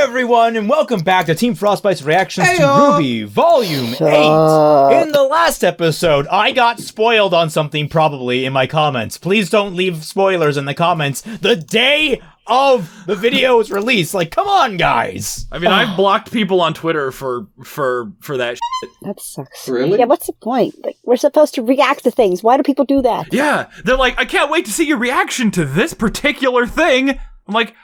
everyone, and welcome back to Team Frostbite's reactions to RWBY Volume 8. In the last episode, I got spoiled on something probably in my comments. Please don't leave spoilers in the comments the day of the video's release. Like, come on, guys. I mean, I've blocked people on Twitter for that shit. That sucks. Really? Yeah, what's the point? Like, we're supposed to react to things. Why do people do that? Yeah, they're like, I can't wait to see your reaction to this particular thing. I'm like,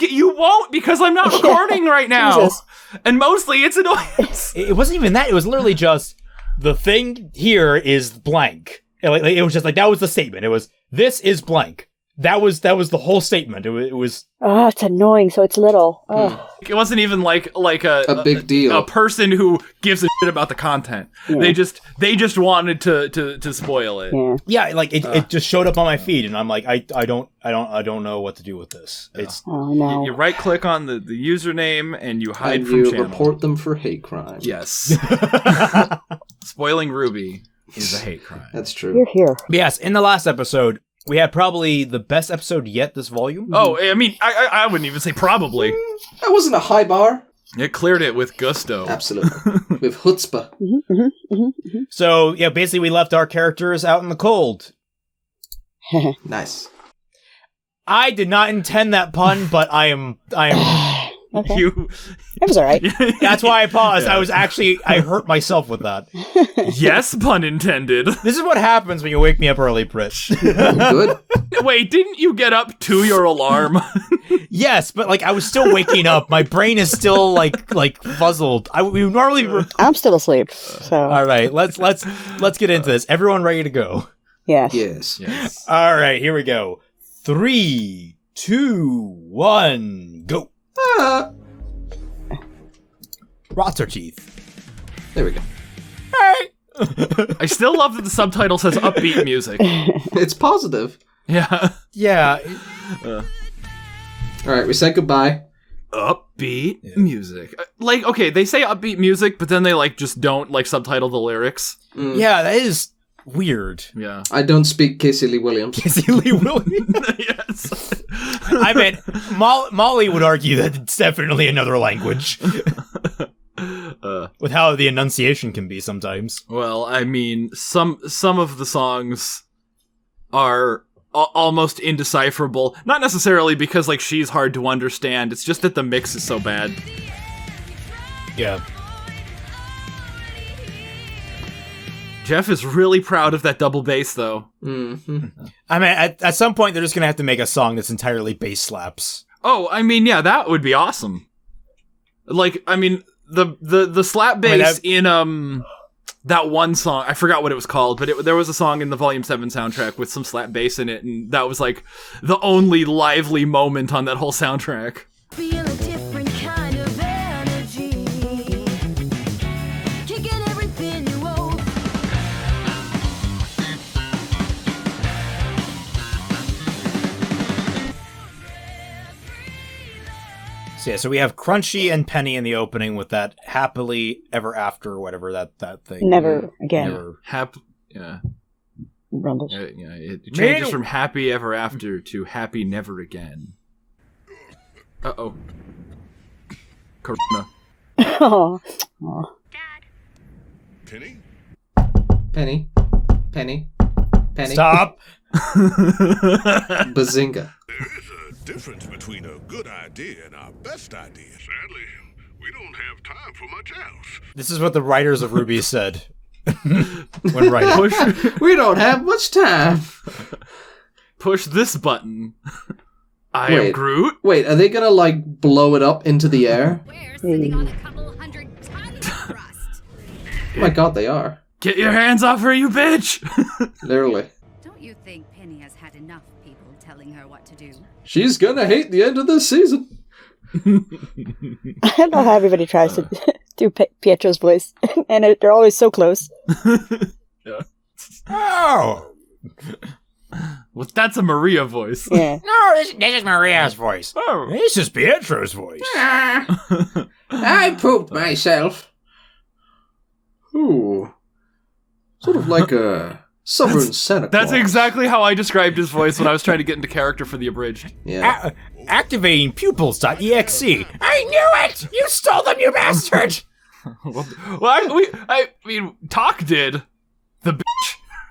you won't because I'm not recording right now. Jesus. And mostly it's annoying. It wasn't even that. It was literally just, the thing here is blank. It was just like, that was the statement. It was, this is blank. That was the whole statement. It was. Oh, it's annoying. So it's little. Oh. It wasn't even like a big deal. A person who gives a shit about the content. Yeah. They just wanted to spoil it. Yeah. Yeah, like it just showed up on my feed, and I'm like, I don't know what to do with this. It's Oh no. You right click on the username and you hide And from you channel. report them for hate crime. Yes. Spoiling RWBY is a hate crime. That's true. You're here. yes. In the last episode, we had probably the best episode yet this volume. Oh, I mean, I wouldn't even say probably. That wasn't a high bar. It cleared it with gusto. Absolutely. With chutzpah. So yeah, basically we left our characters out in the cold. Nice. I did not intend that pun, but I am. Okay. You. It was alright. That's why I paused. Yeah. I hurt myself with that. Yes, pun intended. This is what happens when you wake me up early, Prit. Good. Wait, didn't you get up to your alarm? Yes, but like I was still waking up. My brain is still like fuzzled. We normally. I'm still asleep. So All right, let's get into this. Everyone ready to go? yes. Yes. Yes. All right, here we go. 3, 2, 1, go. Ah, Rots our teeth. there we go. I still love that the subtitle says upbeat music. It's positive. Yeah. Yeah. All right, we said goodbye. Upbeat music. Like, okay, they say upbeat music, but then they like just don't like subtitle the lyrics. Yeah, that is weird. Yeah. I don't speak Casey Lee Williams. Casey Lee Williams. Yes. I mean, Molly would argue that it's definitely another language. With how the enunciation can be sometimes. Well, I mean, some of the songs are almost indecipherable. Not necessarily because like she's hard to understand. It's just that the mix is so bad. Yeah. Jeff is really proud of that double bass, though. Mm-hmm. I mean, at some point, they're just going to have to make a song that's entirely bass slaps. Oh, I mean, yeah, that would be awesome. Like, I mean, the slap bass in that one song, I forgot what it was called, but there was a song in the Volume 7 soundtrack with some slap bass in it, and that was like the only lively moment on that whole soundtrack. Feel a different kind of energy. Kicking everything you owe. So yeah, so we have Crunchy and Penny in the opening with that happily ever after, or whatever that thing. Never again. Never. Yeah. Rumbles. Yeah, it changes from happy ever after to happy never again. Uh-oh. Corona. Oh. Penny. Penny. Penny. Stop! Bazinga. There is a difference between a good idea and our best idea. Sadly, we don't have time for much else. This is what the writers of RWBY said when writing. We don't have much time. Push this button. I am Groot. Wait, are they gonna like blow it up into the air? We're sitting on a couple 100 tons of crust. Oh my god, they are. Get your hands off her, you bitch! Literally. Don't you think Penny has had enough people telling her what to do? She's gonna hate the end of this season. I don't know how everybody tries to do Pietro's voice, and they're always so close. Yeah. Oh! Well, that's a Maria voice. Yeah. No, this is Maria's voice. Oh. This is Pietro's voice. I pooped myself. Ooh. Sort of like a Sovereign Santa Claus. That's exactly how I described his voice when I was trying to get into character for the abridged. Yeah. Activating pupils.exe. I knew it! You stole them, you bastard! Well, I mean, Talk did. The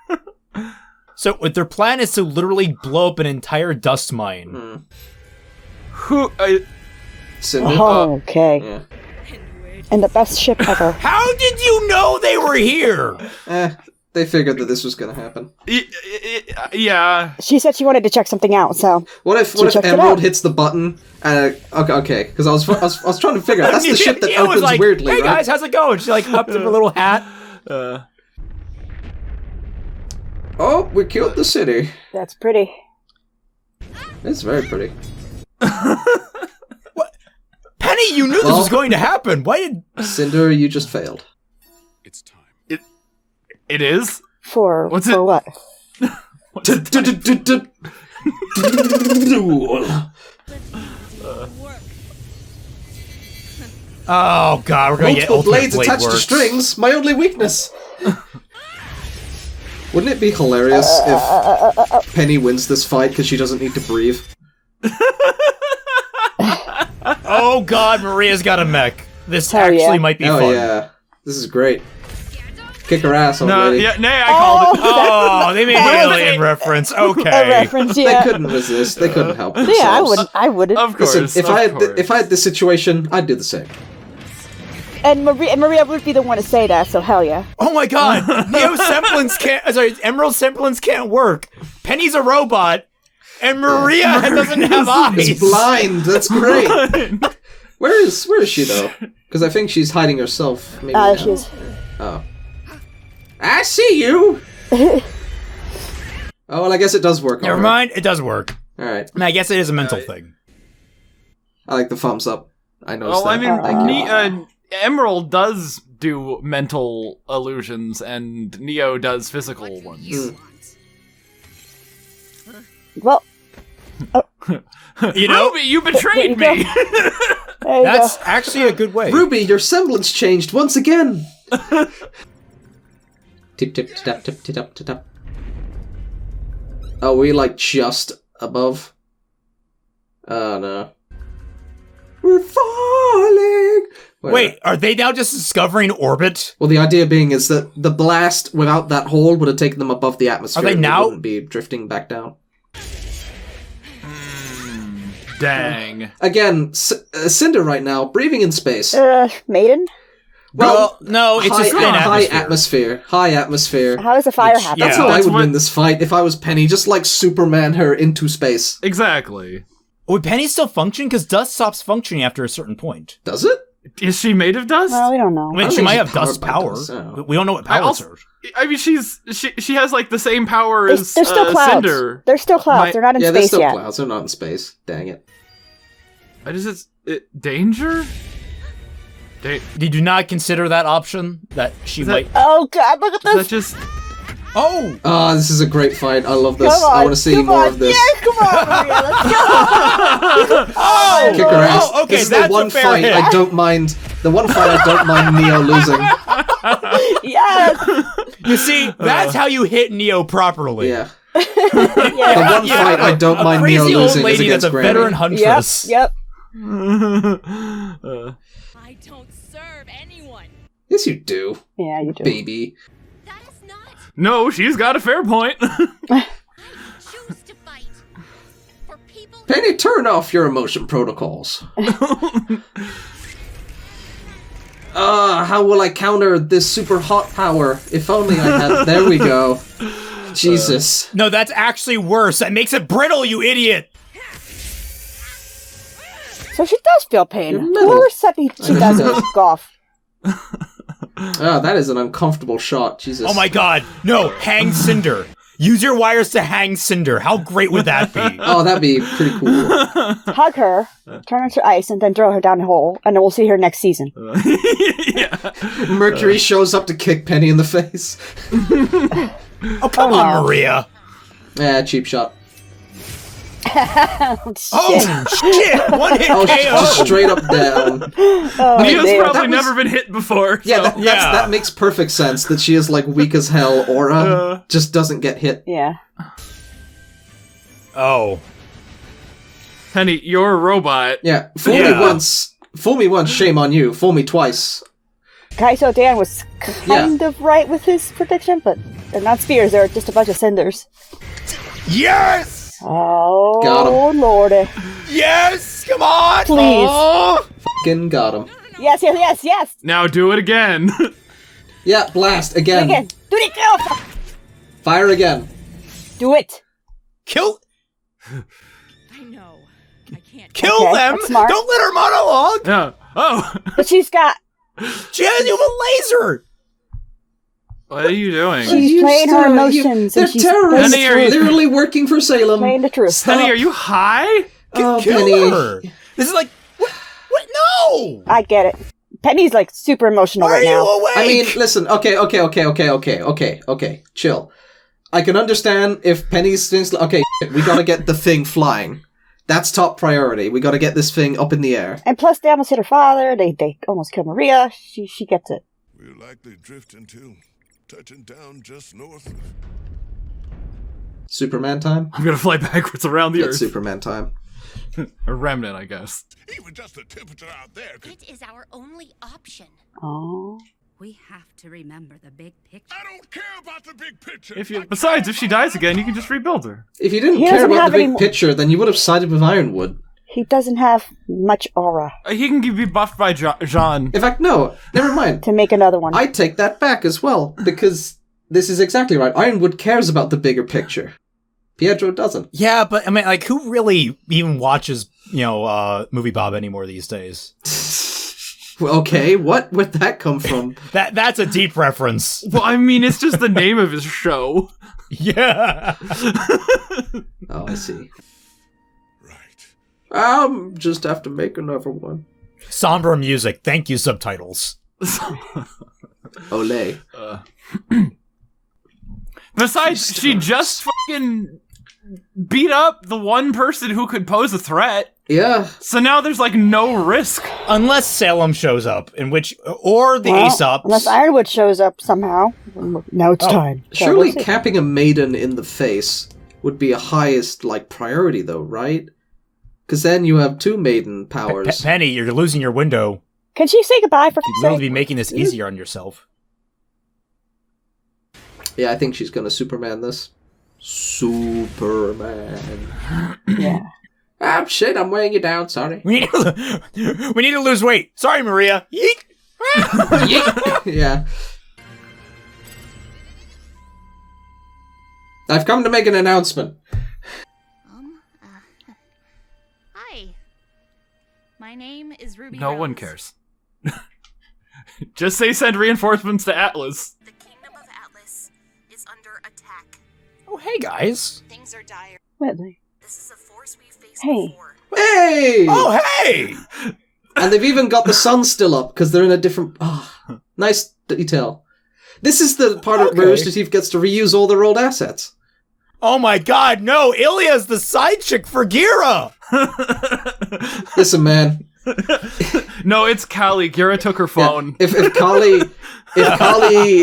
bitch. So their plan is to literally blow up an entire dust mine. Who? Cinder. Oh, okay. Yeah. And the best ship ever. How did you know they were here? They figured that this was gonna happen. Yeah. She said she wanted to check something out, so... What if checked it Emerald out. hits the button? Okay, because I was trying to figure out. That's the ship that Nia was opens like, weirdly, hey right? guys, how's it going? She like hopped up her little hat. Oh, we killed the city. That's pretty. It's very pretty. What? Penny, you knew this was going to happen. Why did... Cinder, you just failed. It's time. It is? For What's for it? what? Oh god, we're gonna get Multiple ultimate blades blade attached to works. strings. My only weakness. Wouldn't it be hilarious if Penny wins this fight because she doesn't need to breathe? Oh god, Maria's got a mech. This Hell actually yeah. might be Oh fun. yeah, this is great. Kick her ass No, already. yeah, nay, I called it. Oh, they made an alien reference. A Okay. reference, They yeah. couldn't resist. They couldn't help themselves. Yeah, I wouldn't. Of course. Listen, of course. if I had this situation, I'd do the same. And Maria would be the one to say that, so hell yeah. Oh my god, Neo's semblance can't. Sorry, Emerald's semblance can't work. Penny's a robot, and Maria doesn't have eyes. He's blind. That's great. Where is she though? Because I think she's hiding herself. Maybe now. She's... Oh. I see you. Oh well, I guess it does work. Never mind, it does work. All right. And I guess it is a mental thing. I like the thumbs up. I noticed Well, I that. mean, Thank you. Emerald does do mental illusions, and Neo does physical ones. Well, You know, Ruby, you betrayed There me! there you that's go. actually a good way. Ruby, your semblance changed once again. Tip tip tap tip tip tip tap. Are we like just above? Oh no. We're falling. Wait, are they now just discovering orbit? Well, the idea being is that the blast without that hole would have taken them above the atmosphere. Are they and now- wouldn't be drifting back down. Dang. Again, Cinder right now, breathing in space. Maiden? Well, no, it's just thin high atmosphere. High atmosphere. How does the fire happen? That's Yeah. how I That's would what- win this fight if I was Penny. Just like Superman her into space. Exactly. Would Penny still function? Because dust stops functioning after a certain point. Does it? Is she made of dust? Well, we don't know. I mean, I she think might she's have dust powered by power. dust, so. We don't know what I powers also- are. I mean, she has like the same power There's as still clouds. Cinder. There's still clouds. My- They're not in Yeah, there's space still yet. clouds. They're not in space. Dang it. Is it danger? Did you not consider that option? That she Is that- might. Oh god, look at Is that this! just? Oh! Ah, this is a great fight. I love this. Come on, I want to see come more on. of this. Yeah, come on, Maria, let's go! Oh! Kick her ass. Oh, okay, this is that's the one a fair fight hit. I don't mind. The one fight I don't mind Neo losing. Yes! You see, that's how you hit Neo properly. Yeah. Yeah. The one fight I don't a mind crazy Neo old losing is lady that's against a Granny. veteran Yep, huntress. yep. I don't serve anyone. Yes, you do, Yeah, you do. baby. That is not. No, she's got a fair point. I choose to fight for people. Penny, turn off your emotion protocols. How will I counter this super hot power? If only I had... There we go. Jesus. No, that's actually worse. That makes it brittle, you idiot! So she does feel pain. You're metal. Whoever said she doesn't golf. That is an uncomfortable shot. Jesus. Oh my god. No, hang Cinder. Use your wires to hang Cinder. How great would that be? Oh, that'd be pretty cool. Hug her, turn her to ice, and then throw her down the hole, and then we'll see her next season. Yeah. Mercury shows up to kick Penny in the face. Oh, come on, no. Maria. Cheap shot. Oh shit! One hit KO. Just straight up down. Mia's probably never been hit before. Yeah, So. that makes perfect sense. That she is like weak as hell. Aura just doesn't get hit. Yeah. Oh. Penny, you're a robot. Yeah, fool me once. Fool me once, shame on you. Fool me twice. Kaiso Dan was kind of right with his prediction, but they're not spears, they're just a bunch of cinders. Yes! Oh, Got him. lordy. Yes! Come on! Please. Oh! Fucking got him. Yes. Now do it again. Yeah, blast again. Do it again. Fire again. Do it. Kill I know. I can't. them! that's smart. Don't let her monologue! Yeah. Oh. But she's got... She has you with a laser! What are you doing? She's playing her emotions. They're and she's terrorists. Penny, are you- Literally working for Salem. playing the truth. Penny, are you high? Oh, Kill Penny. her! This is like... What? No! I get it. Penny's like super emotional Why right are now. you awake? I mean, listen. Okay. Chill. I can understand if Penny's things. Okay, we gotta get the thing flying. That's top priority. We gotta get this thing up in the air. And plus, they almost hit her father. They almost killed Maria. She gets it. We're likely drifting to, touching down just north of... Superman time. I'm gonna fly backwards around the It's Earth. Superman time. A remnant, I guess. Even just the temperature out there could... It is our only option. Oh. We have to remember the big picture. I don't care about the big picture. Besides, if she dies again, you can just rebuild her. If you didn't He care doesn't about have the big any mo- picture, then you would have sided with Ironwood. He doesn't have much aura He can be buffed by Jean. In fact, no. Never mind. to make another one. I take that back as well, because this is exactly right. Ironwood cares about the bigger picture. Pietro doesn't. Yeah, but I mean, like, who really even watches, Movie Bob anymore these days? Okay, what would that come from? That's a deep reference. Well, I mean, it's just the name of his show. Yeah. Oh, I see. Right. Just have to make another one. Somber music. Thank you, subtitles. Olay. Besides, she just fucking beat up the one person who could pose a threat. Yeah. So now there's like no risk. Unless Salem shows up, or the Well, Aesop's. unless Ironwood shows up somehow. Now it's time. So Surely we'll see. capping a maiden in the face would be a highest, priority, though, right? Because then you have two maiden powers. Penny, you're losing your window. Can she say goodbye for You'd literally be making this easier on yourself. Yeah, I think she's gonna Superman this. Superman. Yeah. Ah, shit, I'm weighing you down, sorry. We need to lose weight. Sorry, Maria. Yeet. Yeah. I've come to make an announcement. Hi. My name is Ruby No Rose. one cares. Just say send reinforcements to Atlas. The kingdom of Atlas is under attack. Oh, hey, guys. Things are dire. Whitley. This is a force we've faced Hey. before. Hey! Oh, hey. And they've even got the sun still up, because they're in a different... nice detail. This is the part where Rooster Teeth gets to reuse all their old assets. Oh my god, no. Ilya's the side chick for Gira. Listen, man. No, it's Callie. Gira took her phone. Yeah, if Kali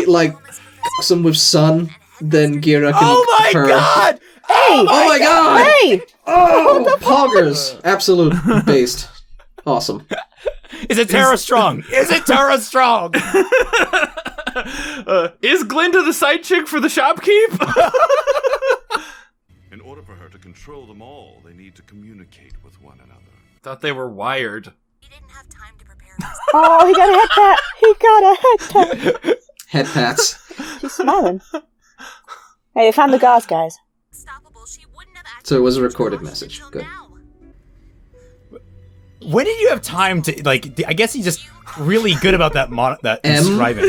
fucks him with sun, then Gira can Oh my her. god. Hey! Oh my god! Hey! Oh, poggers! Absolute based. Awesome. Is it Tara Strong? Is it Tara Strong? Is Glinda the side chick for the shopkeep? In order for her to control them all, they need to communicate with one another. Thought they were wired. We didn't have time to prepare this. Oh, he got a head pat! He got a head pat! Head pats. She's smiling. Hey, they found the gauze, guys. Unstoppable, she wouldn't have acted So it was a until recorded message. now. Good. When did you have time to, I guess he's just really good about that describing.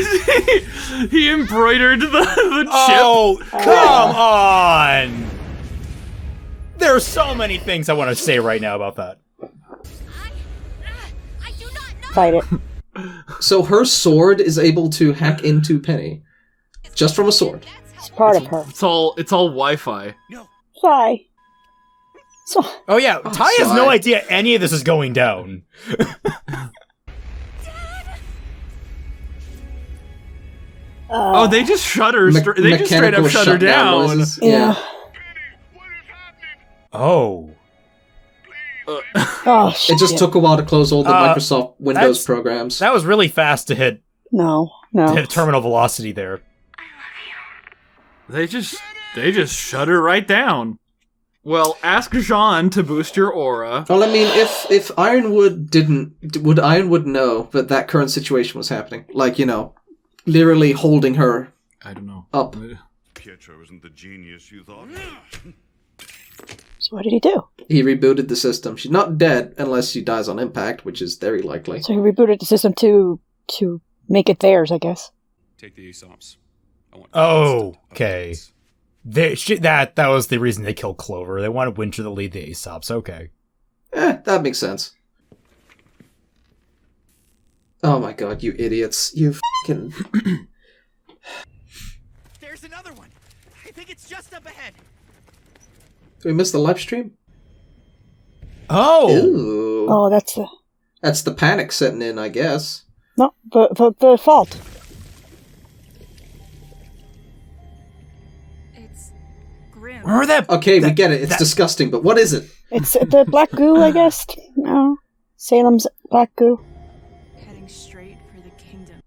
He embroidered the chip. Oh, come on! There's so many things I want to say right now about that. I do not know. Fight it. So her sword is able to hack into Penny. Just from a sword. It's part of her. It's all Wi-Fi. Why? So, Oh yeah, Ty has no idea any of this is going down. Oh, they just shut her. They just straight up shut her down. yeah. Oh. Oh, shit. It just took a while to close all the Microsoft Windows programs. That was really fast to hit No. terminal velocity there. They just shut her right down. Well, ask Jean to boost your aura. Well, I mean, if Ironwood would Ironwood know that current situation was happening? Like, you know, literally holding her I don't know. up. Pietro isn't the genius you thought. So what did he do? He rebooted the system. She's not dead unless she dies on impact, which is very likely. So he rebooted the system to make it theirs, I guess. Take the Aesops. Oh, okay. That was the reason they killed Clover. They wanted Winter to lead the Aesops. Okay. That makes sense. Oh my god, you idiots. You fucking... There's another one. I think it's just up ahead. Did we miss the live stream? Oh! Ooh. Oh, That's the panic setting in, I guess. No, the fault. It's grim. Remember that? Okay, we get it. It's disgusting, but what is it? It's the black goo, I guess. No. Salem's black goo. Heading straight for the kingdom.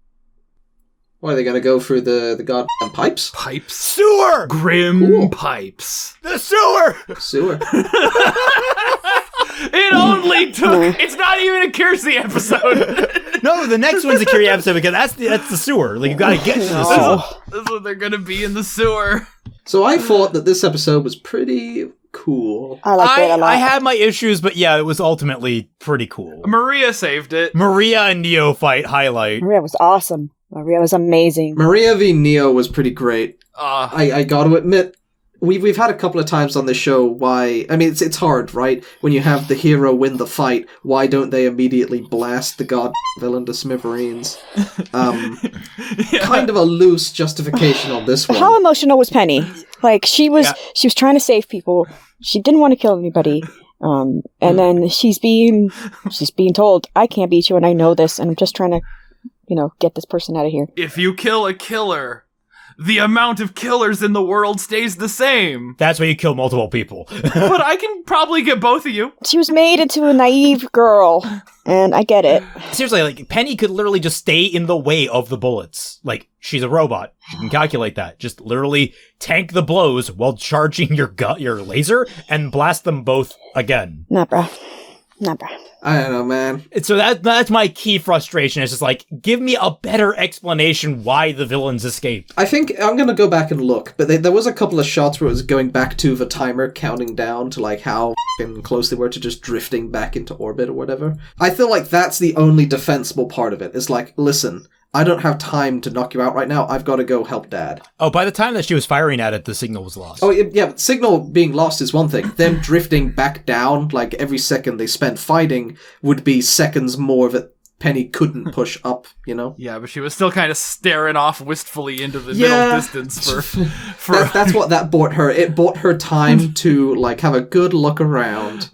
Why, are they gonna go through the goddamn pipes? Pipes. Sewer! Grim Cool. pipes. The sewer! Sewer. It only took... It's not even a Kiersey episode. No, the next one's a Curie episode because that's the sewer. Like, you gotta get to the sewer. This is what they're gonna be in the sewer. So I thought that this episode was pretty cool. I liked it a lot. I had my issues, but yeah, it was ultimately pretty cool. Maria saved it. Maria and Neophyte highlight. Maria was awesome. Maria was amazing. Maria v. Neo was pretty great. Uh, I gotta admit, we've had a couple of times on the show why... I mean, it's hard, right? When you have the hero win the fight, why don't they immediately blast the god villain to smithereens? Kind of a loose justification on this But one. how emotional was Penny? Like, she was trying to save people. She didn't want to kill anybody. And then she's being told, I can't beat you and I know this and I'm just trying to, get this person out of here. If you kill a killer, the amount of killers in the world stays the same. That's why you kill multiple people. But I can probably get both of you. She was made into a naive girl, and I get it. Seriously, like, Penny could literally just stay in the way of the bullets. Like, she's a robot. She can calculate that. Just literally tank the blows while charging your laser and blast them both again. Nah, bruh. I don't know, man. So that's my key frustration. It's just like, give me a better explanation why the villains escaped. I think I'm going to go back and look, but there was a couple of shots where it was going back to the timer counting down to like how close they were to just drifting back into orbit or whatever. I feel like that's the only defensible part of it. It's like, listen, I don't have time to knock you out right now. I've got to go help Dad. Oh, by the time that she was firing at it, the signal was lost. Oh, yeah, but signal being lost is one thing. Them drifting back down, like every second they spent fighting, would be seconds more that Penny couldn't push up, Yeah, but she was still kind of staring off wistfully into the middle distance for that's what that bought her. It bought her time to, like, have a good look around.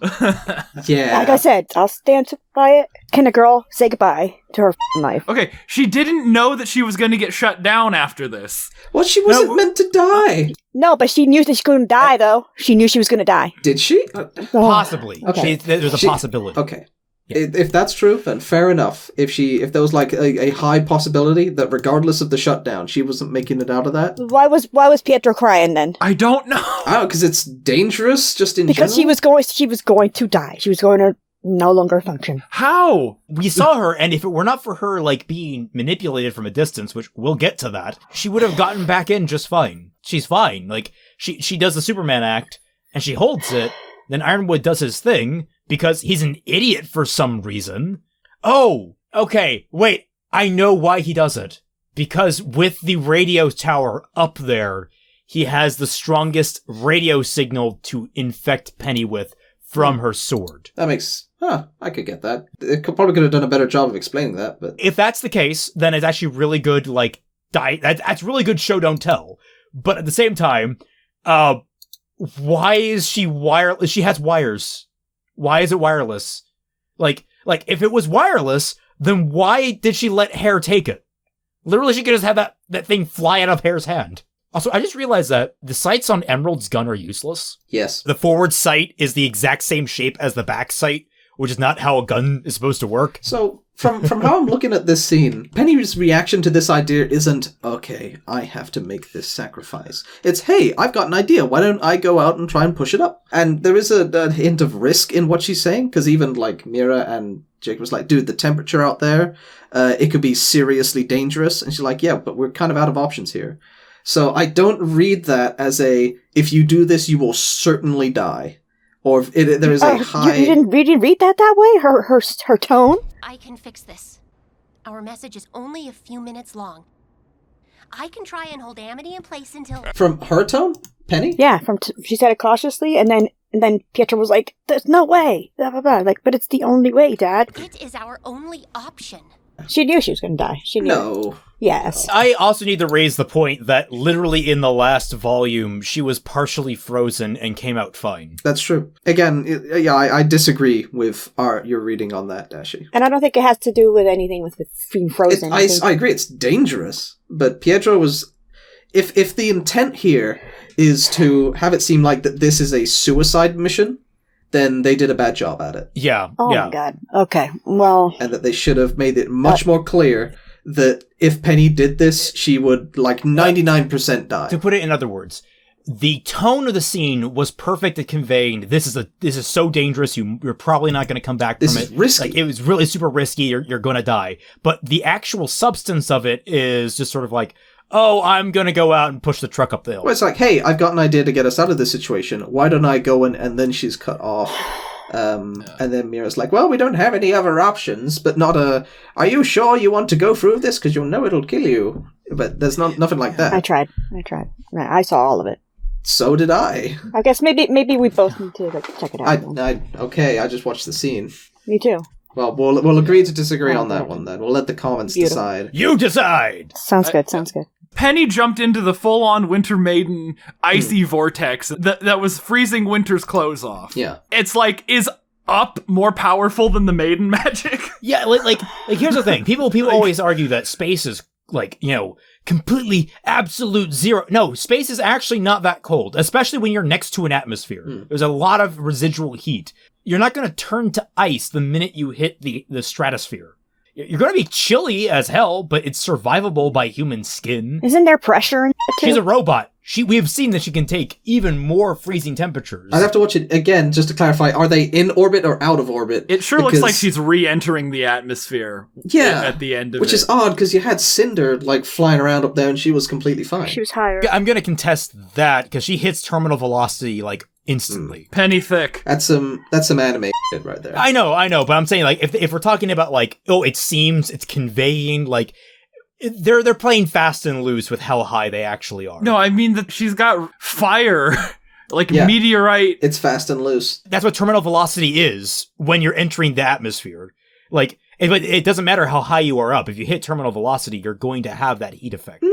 Yeah. Like I said, I'll stand by it. Can a girl say goodbye to her life? Okay, she didn't know that she was going to get shut down after this. Well, she wasn't meant to die. No, but she knew that she couldn't die, though. She knew she was going to die. Did she? Possibly. Okay. There's a possibility. Okay. Yeah. If that's true, then fair enough. If there was like a high possibility that regardless of the shutdown, she wasn't making it out of that. Why was Pietro crying then? I don't know. Oh, because it's dangerous, just in because general? she was going to die. She was going to no longer function. How? We saw her, and if it were not for her, like, being manipulated from a distance, which we'll get to that, she would have gotten back in just fine. She's fine. Like, she does the Superman act, and she holds it, then Ironwood does his thing, because he's an idiot for some reason. Oh, okay, wait, I know why he does it. Because with the radio tower up there, he has the strongest radio signal to infect Penny with from her sword. That makes... I could get that. It probably could have done a better job of explaining that, but... If that's the case, then it's actually really good, like, that's really good show, don't tell. But at the same time, why is she wireless? She has wires. Why is it wireless? Like, if it was wireless, then why did she let Hare take it? Literally, she could just have that thing fly out of Hare's hand. Also, I just realized that the sights on Emerald's gun are useless. Yes. The forward sight is the exact same shape as the back sight, which is not how a gun is supposed to work. So, from how I'm looking at this scene, Penny's reaction to this idea isn't, okay, I have to make this sacrifice. It's, hey, I've got an idea. Why don't I go out and try and push it up? And there is a hint of risk in what she's saying, because even, like, Mira and Jake was like, dude, the temperature out there, it could be seriously dangerous. And she's like, yeah, but we're kind of out of options here. So I don't read that as if you do this, you will certainly die. Or if there is a high... You didn't read that way? Her tone? I can fix this. Our message is only a few minutes long. I can try and hold Amity in place until... From her tone? Penny? Yeah, she said it cautiously, and then Pietro was like, there's no way. Blah, blah, blah. Like, but it's the only way, Dad. It is our only option. She knew she was going to die. She knew. No. Yes. I also need to raise the point that literally in the last volume, she was partially frozen and came out fine. That's true. Again, I disagree with your reading on that, Dashi. And I don't think it has to do with anything with being frozen. I agree, it's dangerous. But Pietro was... If the intent here is to have it seem like that this is a suicide mission, then they did a bad job at it. Yeah. Oh yeah. my god. Okay, well... And that they should have made it much more clear that if Penny did this, she would, 99% die. To put it in other words, the tone of the scene was perfect at conveying this is so dangerous, you're probably not going to come back from it. This is risky. It was really super risky, you're going to die. But the actual substance of it is just sort of like, oh, I'm going to go out and push the truck up the hill. Well, it's like, hey, I've got an idea to get us out of this situation. Why don't I go in? And then she's cut off. And then Mira's like, well, we don't have any other options, but not are you sure you want to go through this? Because you'll know it'll kill you. But there's nothing like that. I tried. I saw all of it. So did I. I guess maybe we both need to check it out. I just watched the scene. Me too. Well, we'll agree to disagree on that one then. We'll let the comments decide. You decide! Sounds good. Penny jumped into the full-on Winter Maiden icy vortex that was freezing Winter's clothes off. Yeah. It's like, is up more powerful than the Maiden magic? Yeah, like here's the thing. People always argue that space is, completely absolute zero. No, space is actually not that cold, especially when you're next to an atmosphere. There's a lot of residual heat. You're not going to turn to ice the minute you hit the stratosphere. You're going to be chilly as hell, but it's survivable by human skin. Isn't there pressure in it too? She's a robot. We have seen that she can take even more freezing temperatures. I'd have to watch it again just to clarify. Are they in orbit or out of orbit? It sure looks like she's re-entering the atmosphere. Yeah, at the end of which it. is odd because you had Cinder flying around up there and she was completely fine. She was higher. I'm going to contest that because she hits terminal velocity instantly. Penny thick. That's some anime shit right there. I know, but I'm saying if we're talking about it seems it's conveying they're playing fast and loose with how high they actually are. No, I mean that she's got fire, meteorite. It's fast and loose. That's what terminal velocity is when you're entering the atmosphere. But it doesn't matter how high you are up. If you hit terminal velocity, you're going to have that heat effect.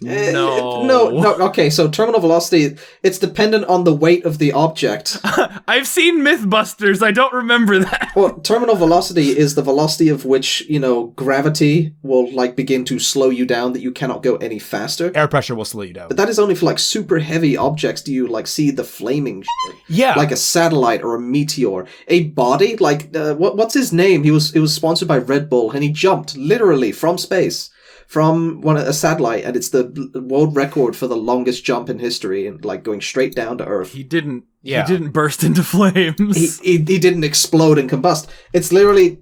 No. Okay, so terminal velocity, it's dependent on the weight of the object. I've seen Mythbusters. I don't remember that. Well, terminal velocity is the velocity of which, gravity will, begin to slow you down, that you cannot go any faster. Air pressure will slow you down. But that is only for, super heavy objects do you, see the flaming shit. Yeah. Like a satellite or a meteor. A body, what's his name? He was sponsored by Red Bull, and he jumped, literally, from space. From a satellite, and it's the world record for the longest jump in history, and going straight down to Earth. He didn't burst into flames. He didn't explode and combust. It's literally,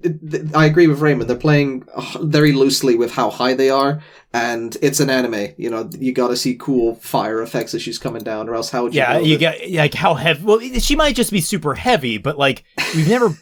I agree with Raymond. They're playing very loosely with how high they are, and it's an anime. You got to see cool fire effects as she's coming down, or else how would you? Yeah, you get how heavy. Well, she might just be super heavy, but we've never.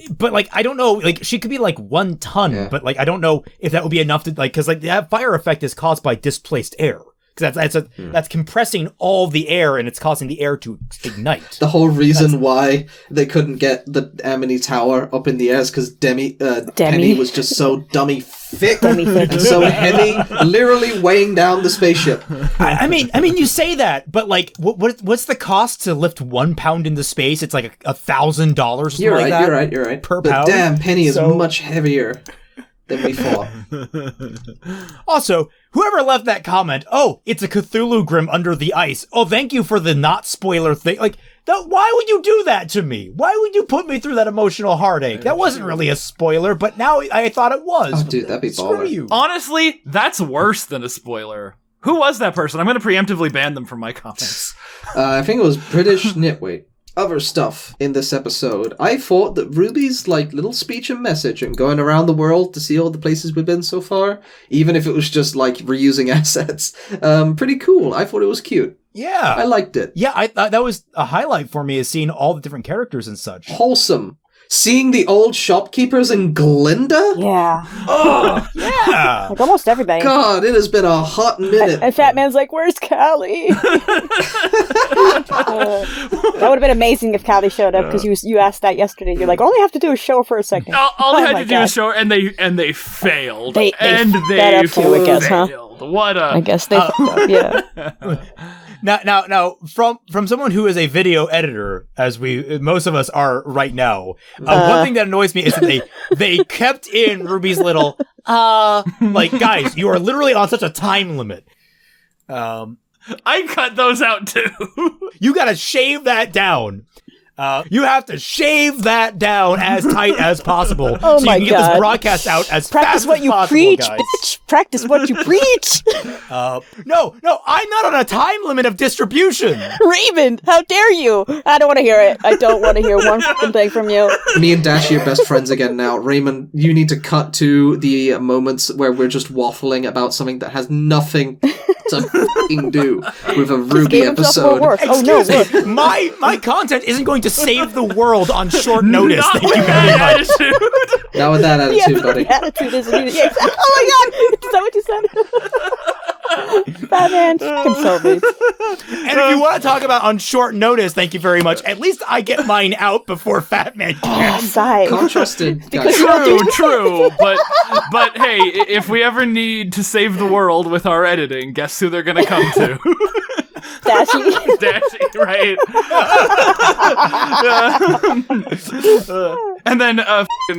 But I don't know, she could be 1 ton, but I don't know if that would be enough to because that fire effect is caused by displaced air. Because that's compressing all the air, and it's causing the air to ignite. The whole reason why they couldn't get the Amity Tower up in the air is because Penny was just so dummy thick and so heavy, literally weighing down the spaceship. I mean, you say that, but like, what's the cost to lift 1 pound into space? It's like $1,000 or something like that. You're right. Per but pound. Damn, Penny is much heavier than we thought. Also, whoever left that comment, oh, it's a Cthulhu Grim under the ice. Oh, thank you for the not spoiler thing. Like, why would you do that to me? Why would you put me through that emotional heartache? That wasn't really a spoiler, but now I thought it was. Oh, dude, that'd be baller. Screw you. Honestly, that's worse than a spoiler. Who was that person? I'm going to preemptively ban them from my comments. I think it was British Nitwit. Other stuff in this episode. I thought that Ruby's like little speech and message and going around the world to see all the places we've been so far, even if it was just like reusing assets, pretty cool. I thought it was cute. Yeah. I liked it. Yeah, I thought that was a highlight for me, is seeing all the different characters and such. Wholesome. Seeing the old shopkeepers in Glinda? Yeah. Oh, yeah. Like almost everybody. God, it has been a hot minute. And Fat Man's like, where's Callie? That would have been amazing if Callie showed up, because you asked that yesterday. You're like, all they have to do is show her for a second. All they had to do is show her, and they failed. They failed. Too, I guess, huh? What a... I guess they fucked up, yeah. Now, from someone who is a video editor, as most of us are right now, one thing that annoys me is that they kept in Ruby's little, like, guys, you are literally on such a time limit. I cut those out too. You gotta shave that down. You have to shave that down as tight as possible, oh so my you can get God. this broadcast out as Practice fast what as you possible, preach, guys. bitch. Practice what you preach. No, I'm not on a time limit of distribution. Raven, how dare you? I don't want to hear it. I don't want to hear one fucking thing from you. Me and Dashi are best friends again now. Raymond, you need to cut to the moments where we're just waffling about something that has nothing to f***ing do with a Ruby episode. Oh no, Excuse me, my content isn't going to save the world on short notice. Not Thank with you that very much. attitude. Not with that attitude, yeah, buddy. Attitude isn't even. Yeah, exactly. Oh my God, is that what you said? Batman, console me. And if you want to talk about on short notice, thank you very much. At least I get mine out before Fat Man can. Sigh. Contrasted, guys. True, but hey, if we ever need to save the world with our editing, guess who they're gonna come to? Dashi, right? And then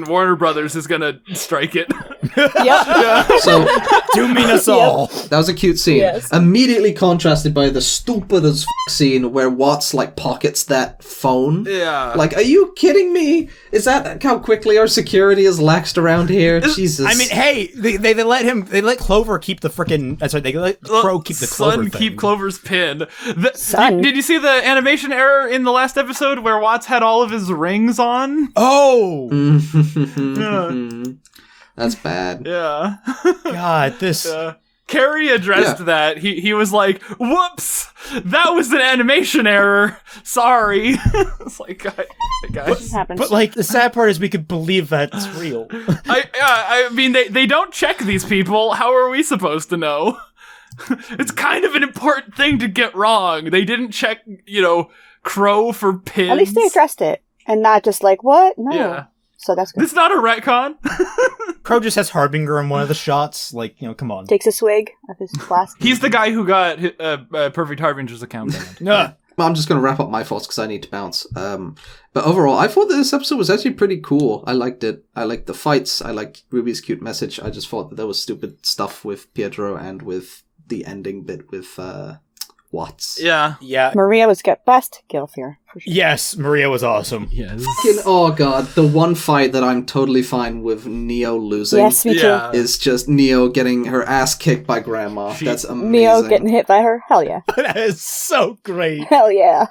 Warner Brothers is gonna strike it. Yep. So, Dooming us all. that was a cute scene. Yes. Immediately contrasted by the stupid as scene where Watts like pockets that phone. Yeah. Like, are you kidding me? Is that how quickly our security is laxed around here? Jesus. I mean, hey, they let Clover keep the frickin'. Sorry, they let Crow keep the Clover Sun thing. keep Clover's pin. Sun. Did you see the animation error in the last episode where Watts had all of his rings on? Oh, That's bad. Yeah. God, this. Carrie addressed that. He was like, "Whoops, that was an animation error. Sorry." It's like, guys. But like, the sad part is we could believe that's real. I mean, they don't check these people. How are we supposed to know? It's kind of an important thing to get wrong. They didn't check, Crow for pins. At least they addressed it, and not just like, what? No. Yeah. So that's good. It's not a retcon. Crow just has Harbinger in one of the shots. Like, come on. Takes a swig of his glass. He's the guy who got Perfect Harbinger's account banned. No. I'm just going to wrap up my thoughts because I need to bounce. But overall, I thought that this episode was actually pretty cool. I liked it. I liked the fights. I liked Ruby's cute message. I just thought that there was stupid stuff with Pietro and with the ending bit with Watts. Yeah. Maria was best Gilfear. For sure. Yes, Maria was awesome. Yes. Oh god, the one fight that I'm totally fine with Neo losing. Yes, me too. Is just Neo getting her ass kicked by Grandma. That's amazing. Neo getting hit by her? Hell yeah. That is so great. Hell yeah.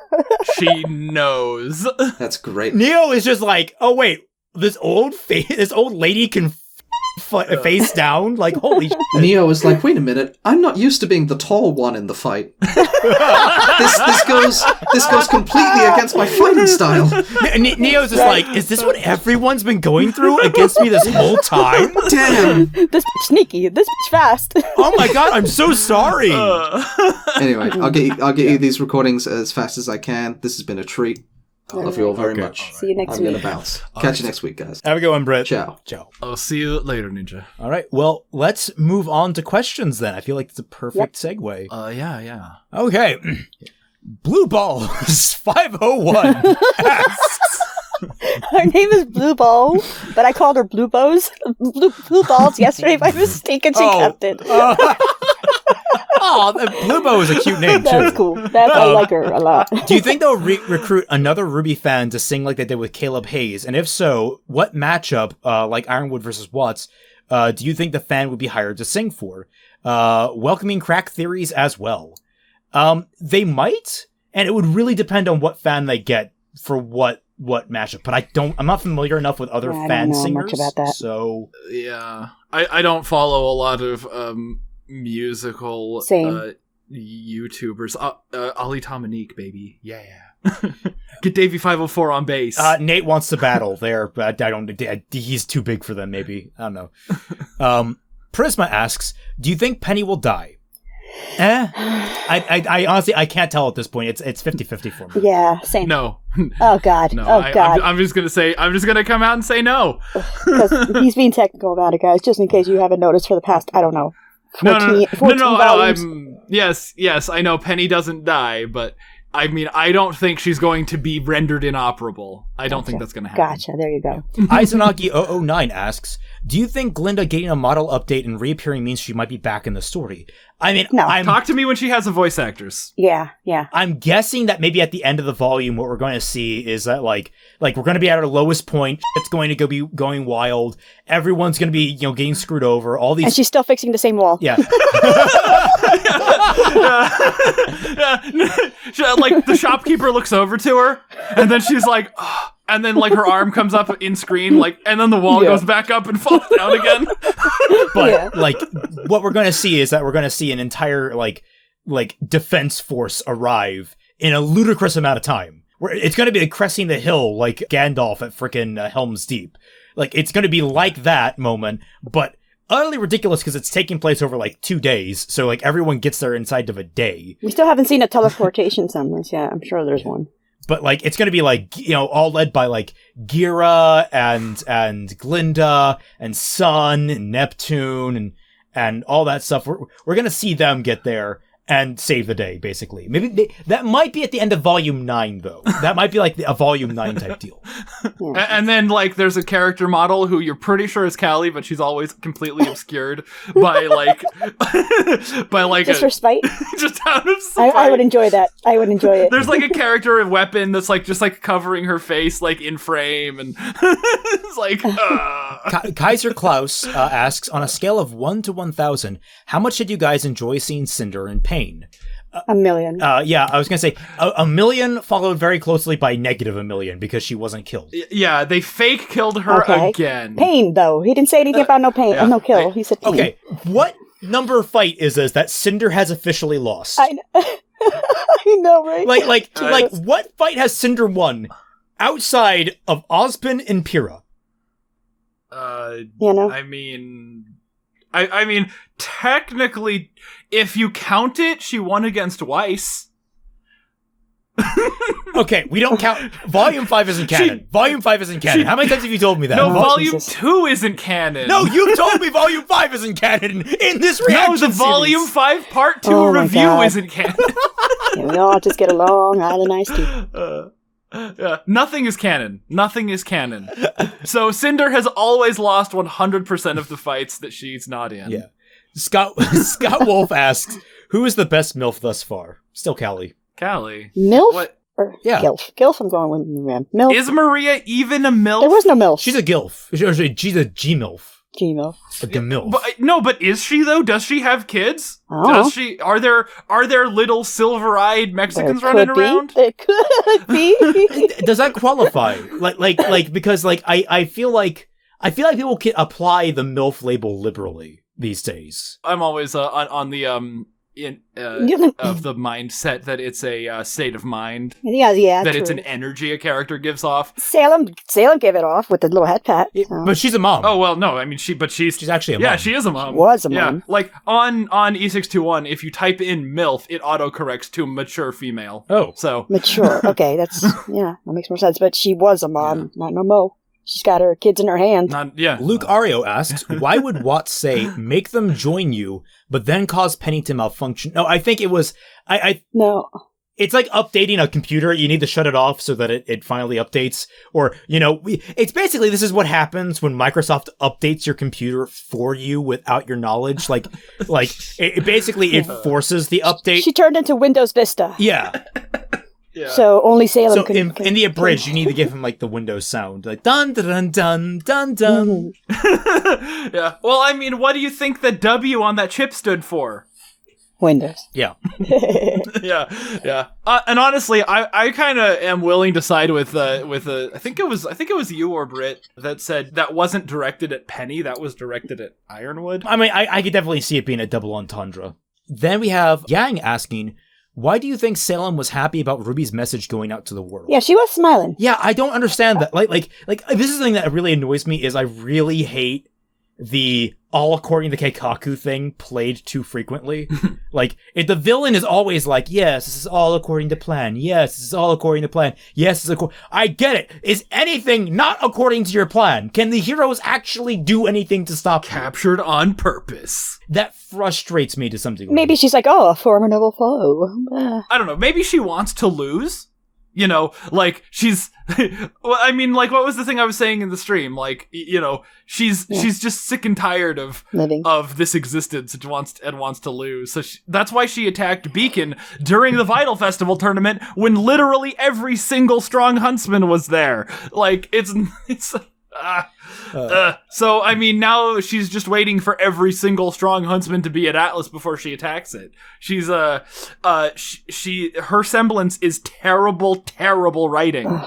She knows. That's great. Neo is just like, oh wait, this old lady can face down. Like, holy shit. Neo is like, wait a minute, I'm not used to being the tall one in the fight. this goes completely against my fighting style. Neo's just like, is this what everyone's been going through against me this whole time? Damn. This bitch sneaky. This bitch fast. Oh my god, I'm so sorry. Anyway, I'll get you these recordings as fast as I can. This has been a treat. I love you all very much. See you next week. I'm gonna bounce. Catch you next week, guys. Have a good one, Britt. Ciao. I'll see you later, Ninja. All right, well, let's move on to questions then. I feel like it's a perfect segue. Yeah. Okay. Blue Balls 501 asks. Her name is Blue Ball, but I called her Blue Bows. Blue Balls yesterday by mistake, and she kept it. Blue Bow is a cute name, too. That's cool. I like her a lot. Do you think they'll recruit another RWBY fan to sing like they did with Caleb Hayes? And if so, what matchup, like Ironwood versus Watts, do you think the fan would be hired to sing for? Welcoming crack theories as well. They might, and it would really depend on what fan they get for what matchup. But I'm not familiar enough with other fan singers. Much about that. So yeah, I don't follow a lot of musical YouTubers. Ali Dominique, baby, yeah. Get Davey 504 on bass. Nate wants to battle there, but he's too big for them. Maybe I don't know. Prisma asks, do you think Penny will die? I honestly I can't tell at this point. It's 50-50 for me. Yeah, same. No. Oh god. No, God. I'm just gonna come out and say no. Because he's being technical about it, guys. Just in case you haven't noticed for the past, I don't know. 14 volumes. Yes, I know Penny doesn't die, but I mean, I don't think she's going to be rendered inoperable. I don't think that's going to happen. Gotcha, there you go. Izanagi009 asks, do you think Glinda getting a model update and reappearing means she might be back in the story? I mean, no. Talk to me when she has a voice actress. Yeah. I'm guessing that maybe at the end of the volume, what we're going to see is that like we're going to be at our lowest point. It's going to be going wild. Everyone's going to be, getting screwed over. All these, and she's still fixing the same wall. Yeah. Like the shopkeeper looks over to her, and then she's like, oh, and then like her arm comes up in screen, like, and then the wall goes back up and falls down again. But like, what we're going to see is that we're going to see an entire like defense force arrive in a ludicrous amount of time. It's going to be like cresting the hill like Gandalf at frickin' Helm's Deep. Like it's going to be like that moment, but utterly ridiculous because it's taking place over like 2 days. So like everyone gets there inside of a day. We still haven't seen a teleportation summons yet. I'm sure there's one. But like it's going to be like, all led by like Gira and Glinda and Sun and Neptune and all that stuff. We're going to see them get there and save the day, basically. Maybe that might be at the end of Volume 9, though. That might be like a Volume 9 type deal. Yeah. And then, like, there's a character model who you're pretty sure is Callie, but she's always completely obscured by, like... just for spite? Just out of spite. I would enjoy that. I would enjoy it. There's, like, a character and weapon that's, like, just, like, covering her face, like, in frame, and it's like... Kaiser Klaus asks, on a scale of 1 to 1,000, how much did you guys enjoy seeing Cinder in pain? 1 million. Yeah, I was going to say a million followed very closely by -1 million because she wasn't killed. Yeah, they fake killed her again. Pain, though. He didn't say anything about no pain, no kill. He said pain. Okay, what number fight is this that Cinder has officially lost? I know, right? Like what fight has Cinder won outside of Ozpin and Pyrrha? I mean, technically, if you count it, she won against Weiss. Okay, we don't count. Volume 5 isn't canon. Volume 5 isn't canon. How many times have you told me that? No, Volume 2 isn't canon. No, you told me Volume 5 isn't canon in this reaction No, the Volume 5 Part 2 review isn't canon. Yeah, we all just get along really nice too. Nothing is canon. Nothing is canon. So Cinder has always lost 100% of the fights that she's not in. Yeah. Scott Wolf asks, who is the best MILF thus far? Still Callie. Callie. MILF? What? Or Gilf? Gilf, I'm going with MILF. Is Maria even a MILF? There was no MILF. She's a Gilf. She's a G-MILF. G-MILF. A GMILF. But is she though? Does she have kids? Oh. Does she? Are there little silver-eyed Mexicans running around? There could be. Does that qualify? Like because like I feel like I feel like people can apply the MILF label liberally these days. I'm always on the of the mindset that it's a state of mind. Yeah, that true. it's an energy a character gives off. Salem gave it off with the little head pat. So. But she's a mom. Oh well, no, I mean she's actually a mom. Yeah, she is a mom. She was a mom. Yeah, like on E621, if you type in MILF, it autocorrects to mature female. Oh, so mature. Okay, that makes more sense. But she was a mom, not no mo. She's got her kids in her hand. Luke Ario asks, why would Watts say, make them join you, but then cause Penny to malfunction? No, I think it was... No. It's like updating a computer. You need to shut it off so that it finally updates. Or, it's basically, this is what happens when Microsoft updates your computer for you without your knowledge. It forces the update. She turned into Windows Vista. Yeah. Yeah. So only Salem can... in the abridged, you need to give him like the Windows sound, like dun dun dun dun dun. Mm-hmm. Yeah. Well, I mean, what do you think the W on that chip stood for? Windows. Yeah. Yeah. And honestly, I kind of am willing to side with I think it was you or Britt that said that wasn't directed at Penny, that was directed at Ironwood. I mean, I could definitely see it being a double entendre. Then we have Yang asking, why do you think Salem was happy about RWBY's message going out to the world? Yeah, she was smiling. Yeah, I don't understand that. Like this is the thing that really annoys me is I really hate the all according to keikaku thing played too frequently. The villain is always like, yes, this is all according to plan. Yes, this is all according to plan. Yes, I get it. Is anything not according to your plan? Can the heroes actually do anything to stop Captured on purpose. That frustrates me to some degree. Maybe she's like, a formidable foe. I don't know. Maybe she wants to lose. She's... well, I mean, what was the thing I was saying in the stream? She's just sick and tired of living, of this existence and wants to lose. So that's why she attacked Beacon during the Vital Festival tournament when literally every single strong huntsman was there. So I mean, now she's just waiting for every single strong huntsman to be at Atlas before she attacks it. She's her semblance is terrible writing.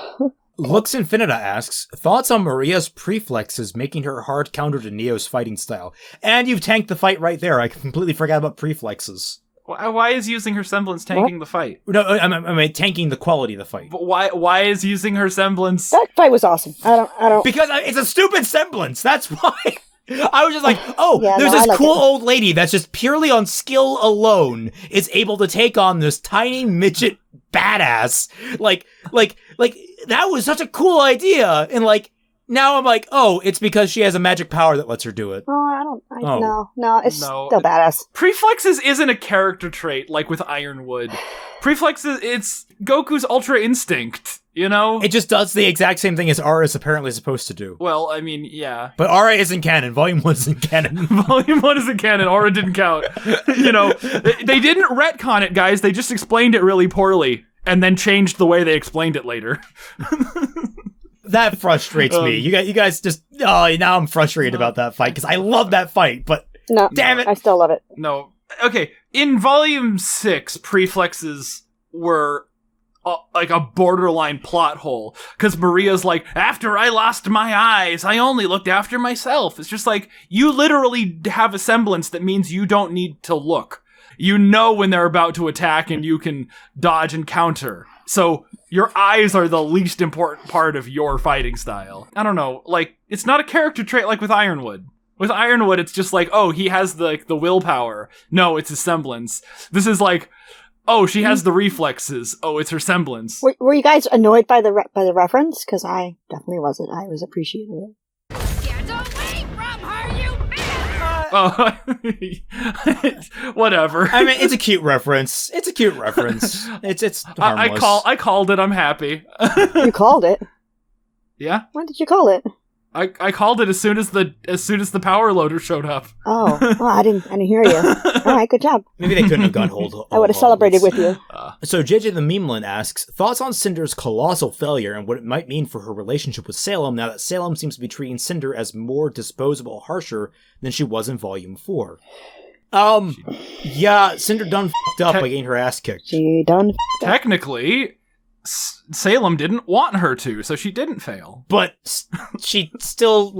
Lux Infinita asks, thoughts on Maria's preflexes making her hard counter to Neo's fighting style? And you've tanked the fight right there. I completely forgot about preflexes. Why is using her semblance tanking the fight? No, I mean tanking the quality of the fight. But why is using her semblance? That fight was awesome. I don't. Because it's a stupid semblance. That's why. I was just like, there's this like cool old lady that's just purely on skill alone is able to take on this tiny midget badass. That was such a cool idea. And now I'm like, it's because she has a magic power that lets her do it. No, it's still badass. Preflexes isn't a character trait like with Ironwood. Preflexes, it's Goku's Ultra Instinct, It just does the exact same thing as Aura is apparently supposed to do. Well, I mean, yeah. But Aura isn't canon. Volume 1 isn't canon. Volume 1 isn't canon. Aura didn't count. They didn't retcon it, guys. They just explained it really poorly and then changed the way they explained it later. That frustrates me. You guys just... Oh, now I'm frustrated about that fight, because I love that fight, but... No, damn it! I still love it. No. Okay, in Volume 6, preflexes were a borderline plot hole, because Maria's like, after I lost my eyes, I only looked after myself. It's just you literally have a semblance that means you don't need to look. You know when they're about to attack, and you can dodge and counter. So your eyes are the least important part of your fighting style. I don't know, it's not a character trait like with Ironwood. With Ironwood, it's just he has the willpower. No, it's his semblance. This is she has the reflexes. Oh, it's her semblance. Were you guys annoyed by the reference? Because I definitely wasn't. I was appreciative of it. Get away from her, you whatever. I mean, it's a cute reference. It's harmless. I called it. I'm happy. You called it? Yeah. When did you call it? I called it as soon as the power loader showed up. Oh, well, I didn't hear you. All right, good job. Maybe they couldn't have got hold of. I would have celebrated with you. So JJ the Memeland asks, thoughts on Cinder's colossal failure and what it might mean for her relationship with Salem now that Salem seems to be treating Cinder as more disposable, harsher than she was in Volume 4. Yeah, Cinder done f***ed up by getting her ass kicked. She done f***ed up. Technically, Salem didn't want her to, so she didn't fail. But she still,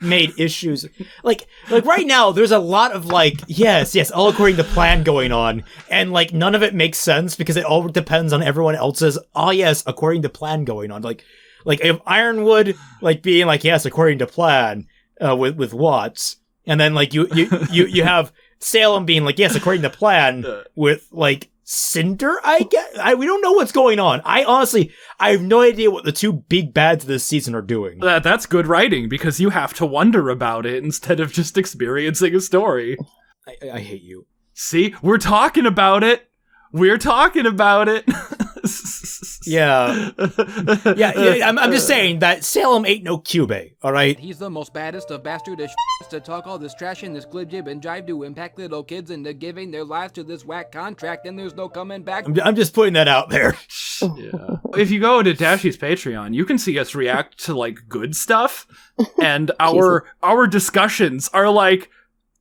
made issues. Like right now, there's a lot of like, yes, all according to plan going on. And like, none of it makes sense because it all depends on everyone else's, yes, according to plan going on. Like if Ironwood, like being like, yes, according to plan, with Watts. And then like you have Salem being like, yes, according to plan with like Cinder, I guess. We don't know what's going on. I have no idea what the two big bads this season are doing. That's good writing because you have to wonder about it instead of just experiencing a story. I hate you. See, we're talking about it. Yeah. I'm just saying that Salem ain't no Cube, all right? He's the most baddest of bastardish to talk all this trash and this glib jib and jive to impact little kids into giving their lives to this whack contract, and there's no coming back. I'm just putting that out there. Yeah. If you go to Dashy's Patreon, you can see us react to like good stuff, and our discussions are like,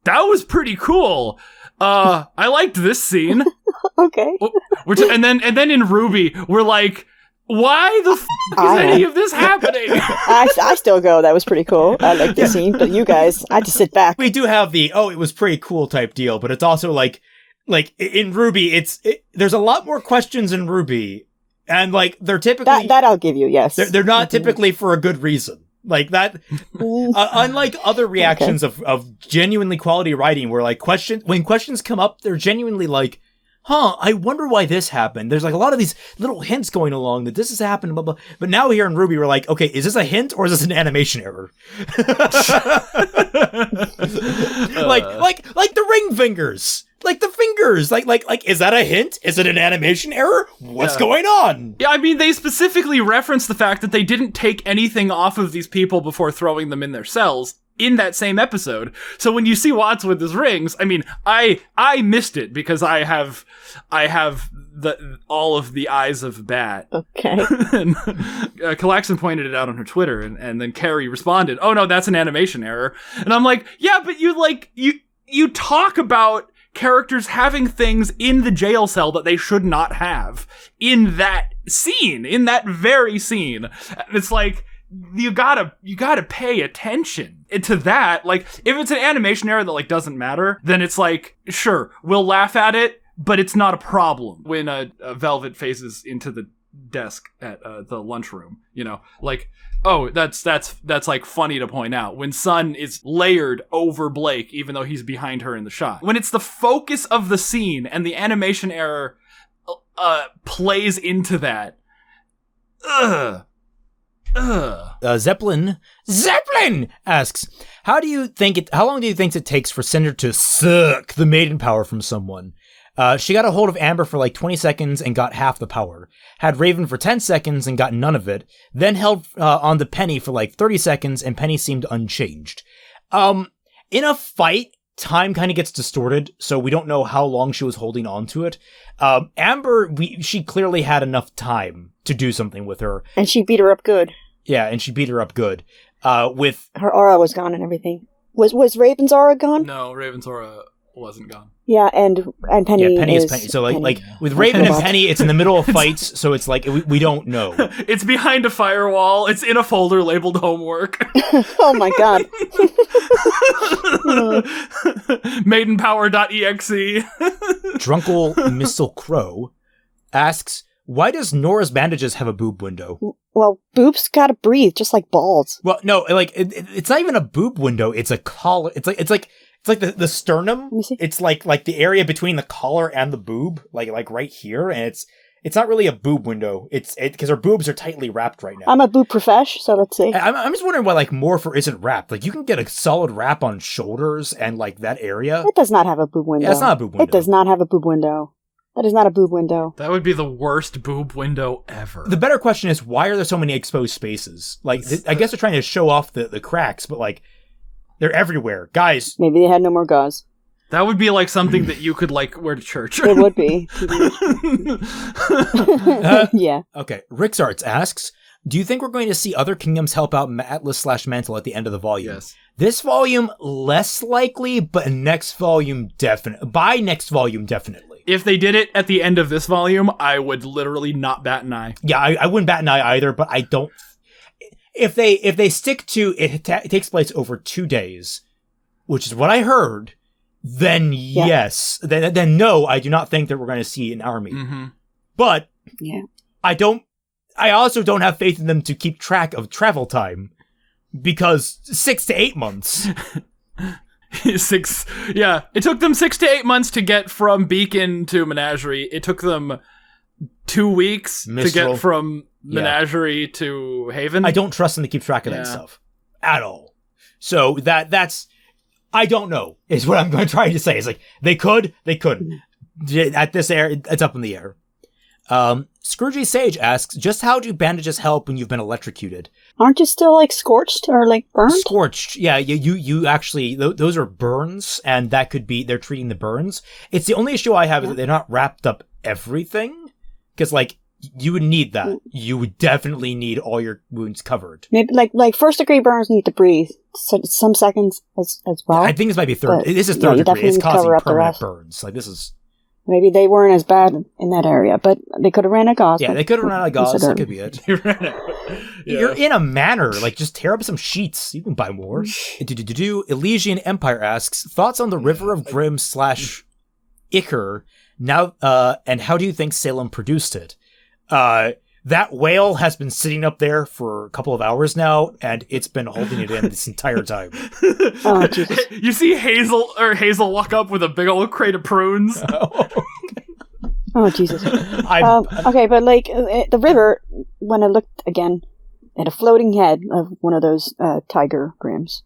that was pretty cool. I liked this scene. Okay. And then in RWBY, we're like, why the is any of this happening? I still go, that was pretty cool. I like this scene, but you guys, I just sit back. We do have the, it was pretty cool type deal, but it's also like in RWBY, there's a lot more questions in RWBY, and like they're typically that I'll give you, yes. They're not typically for a good reason. Like that, unlike other reactions of genuinely quality writing, where like when questions come up, they're genuinely like, I wonder why this happened. There's like a lot of these little hints going along that this has happened, blah, blah. But now here in RWBY, we're like, okay, is this a hint or is this an animation error? like the ring fingers. Like the fingers, like, is that a hint? Is it an animation error? What's going on? Yeah, I mean, they specifically reference the fact that they didn't take anything off of these people before throwing them in their cells in that same episode. So when you see Watts with his rings, I mean, I missed it because I have all of the eyes of Bat. Okay. And Calaxon pointed it out on her Twitter, and then Carrie responded, "Oh no, that's an animation error." And I'm like, yeah, but you talk about characters having things in the jail cell that they should not have in that scene, in that very scene. It's like, you gotta pay attention to that. Like, if it's an animation error that like doesn't matter, then it's like, sure, we'll laugh at it, but it's not a problem. When a Velvet faces into the desk at the lunchroom, like, oh, that's like funny to point out when Sun is layered over Blake, even though he's behind her in the shot. When it's the focus of the scene and the animation error plays into that. Zeppelin asks, how long do you think it takes for Cinder to suck the maiden power from someone? She got a hold of Amber for like 20 seconds and got half the power. Had Raven for 10 seconds and got none of it. Then held on to Penny for like 30 seconds and Penny seemed unchanged. In a fight, time kind of gets distorted, so we don't know how long she was holding on to it. Amber, she clearly had enough time to do something with her. And she beat her up good. Yeah, and she beat her up good. With her aura was gone and everything. Was Raven's aura gone? No, Raven's aura wasn't gone. Yeah, and Penny. Yeah, Penny is Penny. So like with Raven and Penny, it's in the middle of fights, so it's like we don't know. It's behind a firewall. It's in a folder labeled homework. Oh my god. Maidenpower.exe. Drunkle Missile Crow asks, why does Nora's bandages have a boob window? Well, boobs gotta breathe, just like balls. Well, no, like it's not even a boob window. It's a collar. It's like the sternum. It's like the area between the collar and the boob, like right here, and it's not really a boob window. It's because her boobs are tightly wrapped right now. I'm a boob profesh, so let's see. I'm just wondering why like Morpher isn't wrapped. Like you can get a solid wrap on shoulders and like that area. It does not have a boob window. Yeah, it's not a boob window. It does not have a boob window. That is not a boob window. That would be the worst boob window ever. The better question is, why are there so many exposed spaces? Like, I guess they're trying to show off the cracks, but like, they're everywhere. Guys. Maybe they had no more gauze. That would be like something that you could like wear to church. It would be. Yeah. Okay. Rixarts asks, do you think we're going to see other kingdoms help out Atlas/Mantle at the end of the volume? Yes. This volume, less likely, but next volume, by next volume, definitely. If they did it at the end of this volume, I would literally not bat an eye. Yeah, I wouldn't bat an eye either, but I don't... if they stick to it, it takes place over 2 days, which is what I heard. Then yes, then no, I do not think that we're going to see an army. Mm-hmm. But Yeah. I also don't have faith in them to keep track of travel time, because 6 to 8 months. It took them 6 to 8 months to get from Beacon to Menagerie. It took them 2 weeks to get from Menagerie to Haven. I don't trust them to keep track of that stuff at all. So that's I don't know is what I'm trying to say. It's like they couldn't. At this air, it's up in the air. Scroogey Sage asks, just how do bandages help when you've been electrocuted? Aren't you still like scorched or like burned? Scorched, yeah. You actually those are burns, and that could be they're treating the burns. It's the only issue I have is that they're not wrapped up everything, because like you would need that. You would definitely need all your wounds covered. Maybe like first degree burns need to breathe some seconds as well. I think this might be third. This is third degree. It's causing permanent burns. Like this is. Maybe they weren't as bad in that area, but they could have ran out of gauze. Yeah, they could have run out of gauze. That could be it. You're in a manor. Like, just tear up some sheets. You can buy more. Elysian Empire asks, thoughts on the River of Grimm / Ichor now, and how do you think Salem produced it? That whale has been sitting up there for a couple of hours now, and it's been holding it in this entire time. Oh, Jesus. You see Hazel walk up with a big old crate of prunes. Oh, Jesus. Okay, but like the river, when I looked again at a floating head of one of those tiger grams,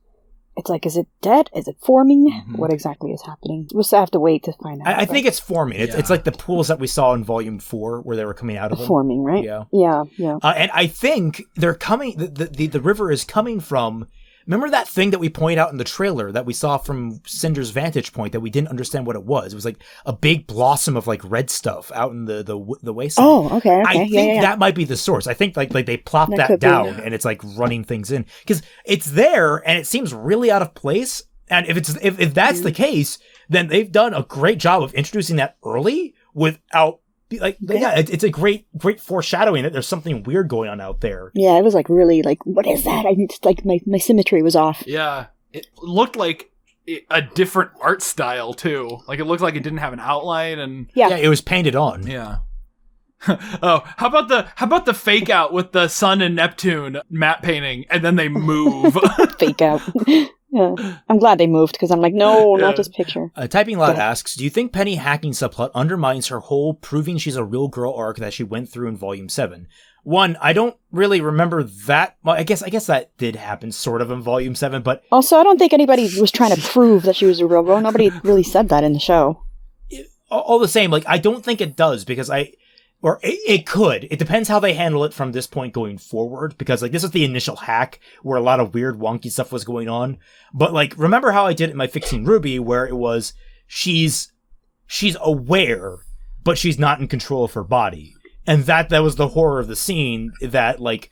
it's like, is it dead? Is it forming? Mm-hmm. What exactly is happening? We'll have to wait to find out. I think it's forming. It's like the pools that we saw in Volume 4 where they were coming out of them. Forming, right? Yeah. And I think they're coming, the river is coming from, remember that thing that we pointed out in the trailer that we saw from Cinder's vantage point that we didn't understand what it was? It was like a big blossom of like red stuff out in the wasteland. Oh, okay. I think that might be the source. I think like they plopped that down and it's like running things in because it's there and it seems really out of place. And if that's the case, then they've done a great job of introducing that early without. Like, yeah, it's a great foreshadowing that there's something weird going on out there. Yeah, it was like really like, what is that? I just like my symmetry was off. Yeah, it looked like a different art style too. Like it looked like it didn't have an outline, and yeah, it was painted on. Yeah. Oh, how about the fake out with the Sun and Neptune matte painting, and then they move. Fake out. Yeah. I'm glad they moved because I'm like, no, not this picture. Typing Loud asks, do you think Penny hacking subplot undermines her whole proving she's a real girl arc that she went through in Volume 7? One, I don't really remember that. Well, I guess that did happen sort of in Volume 7, but also I don't think anybody was trying to prove that she was a real girl. Nobody really said that in the show. All the same, like I don't think it does because it could. It depends how they handle it from this point going forward, because like this is the initial hack where a lot of weird wonky stuff was going on. But like, remember how I did it in my Fixing RWBY, where it was she's aware, but she's not in control of her body, and that was the horror of the scene. That like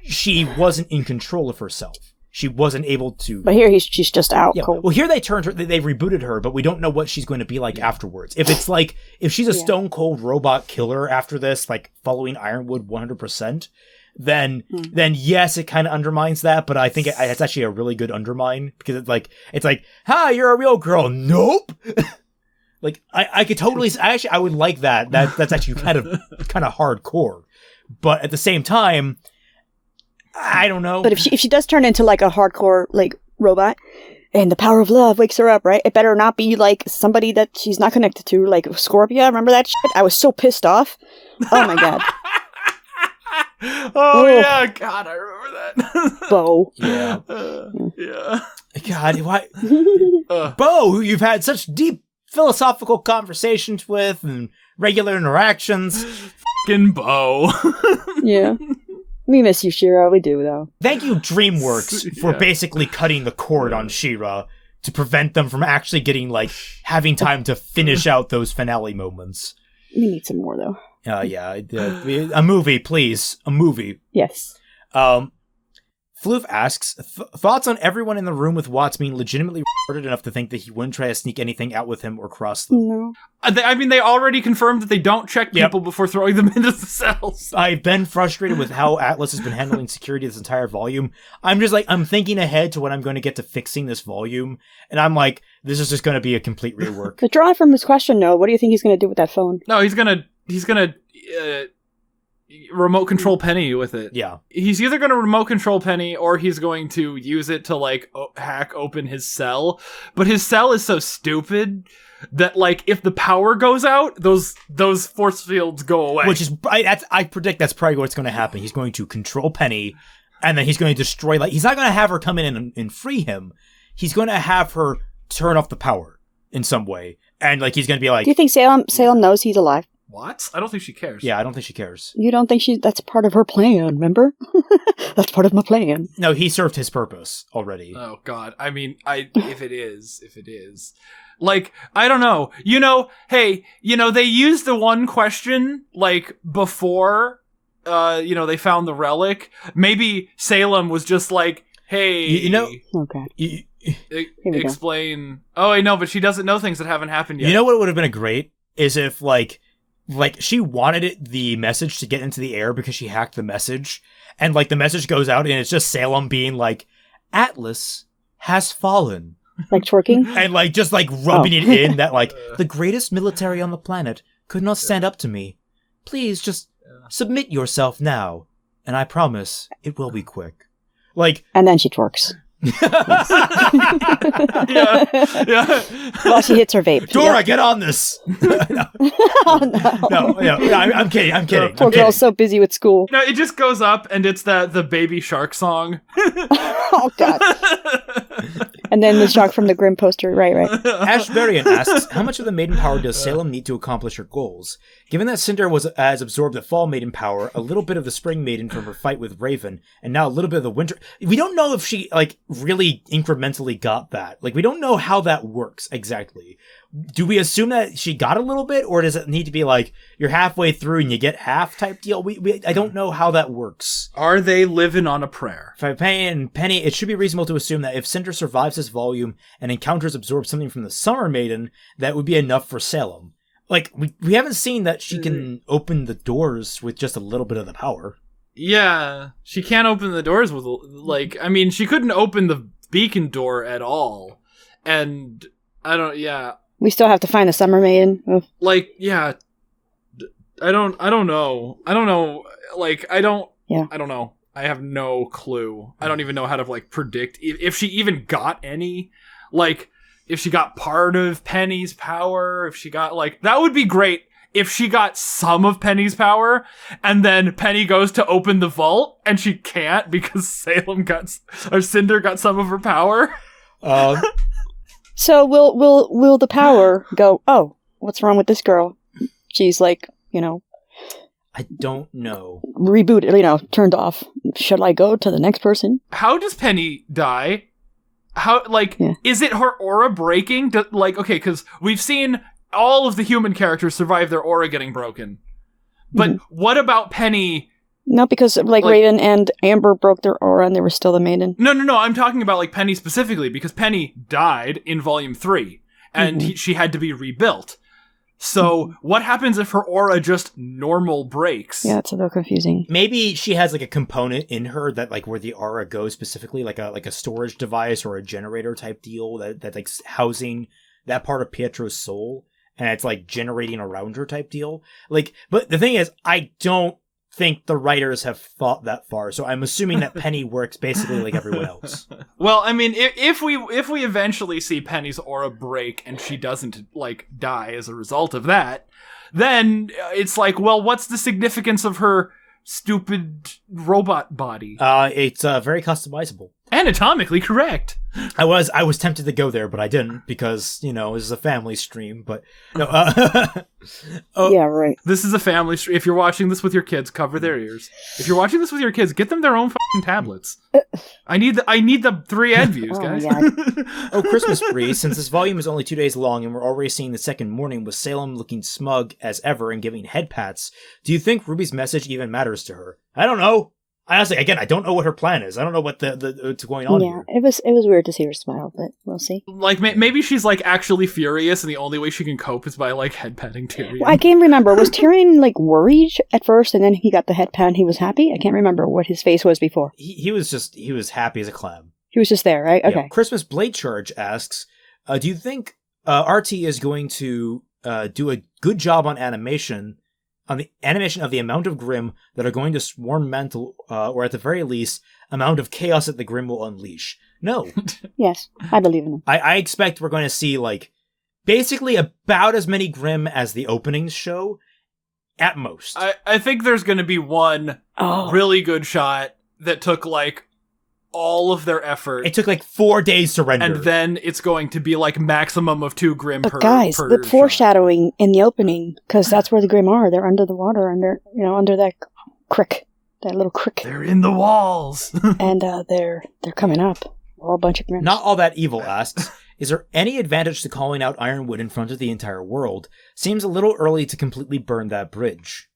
she wasn't in control of herself. She wasn't able to. But here she's just out. Yeah. Cold. Well, here they rebooted her, but we don't know what she's going to be like afterwards. If she's a stone cold robot killer after this, like following Ironwood 100%, then yes, it kind of undermines that. But I think it's actually a really good undermine because it's like, hi, you're a real girl. Nope. Like I could totally. I would like that. That's actually kind of hardcore. But at the same time, I don't know. But if she does turn into like a hardcore like robot, and the power of love wakes her up, right? It better not be like somebody that she's not connected to, like Scorpia. Remember that shit? I was so pissed off. Oh my god. Yeah, God, I remember that. Bo. Yeah. Yeah. God, why? Bo, who you've had such deep philosophical conversations with and regular interactions. Fucking Bo. Yeah. We miss you, She-Ra. We do, though. Thank you, DreamWorks, for basically cutting the cord on She-Ra to prevent them from actually getting, like, having time to finish out those finale moments. We need some more, though. Yeah. A movie, please. A movie. Yes. Floof asks, thoughts on everyone in the room with Watts being legitimately retarded enough to think that he wouldn't try to sneak anything out with him or cross them? No. I mean, they already confirmed that they don't check people before throwing them into the cells. I've been frustrated with how Atlas has been handling security this entire volume. I'm just like, I'm thinking ahead to when I'm going to get to fixing this volume, and I'm like, this is just going to be a complete rework. But drawing from his question, no, what do you think he's going to do with that phone? No, he's gonna remote control Penny with it. Yeah. He's either going to remote control Penny or he's going to use it to, like, hack open his cell. But his cell is so stupid that, like, if the power goes out, those force fields go away. Which is, I predict that's probably what's going to happen. He's going to control Penny, and then he's going to destroy, like, he's not going to have her come in and free him. He's going to have her turn off the power in some way. And, like, he's going to be like... Do you think Salem knows he's alive? What? I don't think she cares. Yeah, I don't think she cares. You don't think that's part of her plan, remember? That's part of my plan. No, he served his purpose already. Oh, God. I mean, if it is. Like, I don't know. You know, hey, you know, they used the one question, like, before, you know, they found the relic. Maybe Salem was just like, hey... You know... Okay. Explain... Oh, I know, but she doesn't know things that haven't happened yet. You know what would have been great? Is if, like she wanted the message to get into the air because she hacked the message, and, like, the message goes out and it's just Salem being like, Atlas has fallen. Like twerking? And, like, just, like, rubbing it in that, like, the greatest military on the planet could not stand up to me. Please just submit yourself now, and I promise it will be quick. Like... And then she twerks. yeah. Well, she hits her vape. Dora, get on this. No, I'm kidding. Poor girl's so busy with school. No, it just goes up and it's the Baby Shark song. Oh, God. And then the shark from the Grimm poster. Right. Ashbarian asks, how much of the maiden power does Salem need to accomplish her goals? Given that Cinder has absorbed the fall maiden power, a little bit of the spring maiden from her fight with Raven, and now a little bit of the winter... We don't know if she, like, really incrementally got that. Like, we don't know how that works exactly. Do we assume that she got a little bit, or does it need to be like, you're halfway through and you get half type deal? I don't know how that works. Are they living on a prayer? For Penny, it should be reasonable to assume that if Cinder survives this volume and encounters absorb something from the Summer Maiden, that would be enough for Salem. Like, we haven't seen that she can open the doors with just a little bit of the power. Yeah, she can't open the doors with, like, I mean, she couldn't open the beacon door at all. And, we still have to find the Summer Maiden. Ugh. Like, yeah, I don't know. Like, I don't know. I have no clue. I don't even know how to, like, predict if she even got any, like, if she got part of Penny's power, if she got, like, that would be great if she got some of Penny's power, and then Penny goes to open the vault, and she can't because Cinder got some of her power. So will the power go, oh, what's wrong with this girl? She's, like, you know... I don't know. Rebooted, you know, turned off. Should I go to the next person? How does Penny die? How, like, is it her aura breaking? Like, okay, because we've seen all of the human characters survive their aura getting broken. But what about Penny? No, because, like, Raven and Amber broke their aura and they were still the maiden. No, I'm talking about, like, Penny specifically, because Penny died in Volume 3, and she had to be rebuilt. So, what happens if her aura just normal breaks? Yeah, it's a little confusing. Maybe she has, like, a component in her that, like, where the aura goes specifically, like a storage device or a generator type deal that's like housing that part of Pietro's soul, and it's, like, generating around her type deal. Like, but the thing is, I don't think the writers have thought that far, so I'm assuming that Penny works basically like everyone else. Well, I mean, if we eventually see Penny's aura break and she doesn't, like, die as a result of that, then it's like, well, what's the significance of her stupid robot body? It's very customizable. Anatomically correct. I was tempted to go there, but I didn't because, you know, this is a family stream, but no. Yeah, right. This is a family stream. If you're watching this with your kids, cover their ears. If you're watching this with your kids, get them their own fucking tablets. I need the 3 ad views, guys. Christmas Breeze, since this volume is only 2 days long and we're already seeing the second morning with Salem looking smug as ever and giving head pats, do you think Ruby's message even matters to her? I don't know. honestly, again, I don't know what her plan is. I don't know what's going on here. It was weird to see her smile, but we'll see. Like, maybe she's, like, actually furious, and the only way she can cope is by, like, head patting Tyrion. Well, I can't remember. Was Tyrion, like, worried at first, and then he got the head pat and he was happy? I can't remember what his face was before. He was happy as a clam. He was just there, right? Okay. Yeah. Christmas Blade Charge asks, do you think RT is going to do a good job on the animation of the amount of Grimm that are going to swarm Mantle, or at the very least, amount of chaos that the Grimm will unleash? No. Yes, I believe in them. I expect we're going to see, like, basically about as many Grimm as the openings show, at most. I think there's going to be one really good shot that took, like, all of their effort. It took, like, 4 days to render. And then it's going to be, like, maximum of 2 Grimm per guys, per the foreshadowing in the opening, because that's where the Grimm are. They're under the water, under that crick. That little crick. They're in the walls. And they're coming up. A whole bunch of Grimms. Not All That Evil asks, is there any advantage to calling out Ironwood in front of the entire world? Seems a little early to completely burn that bridge.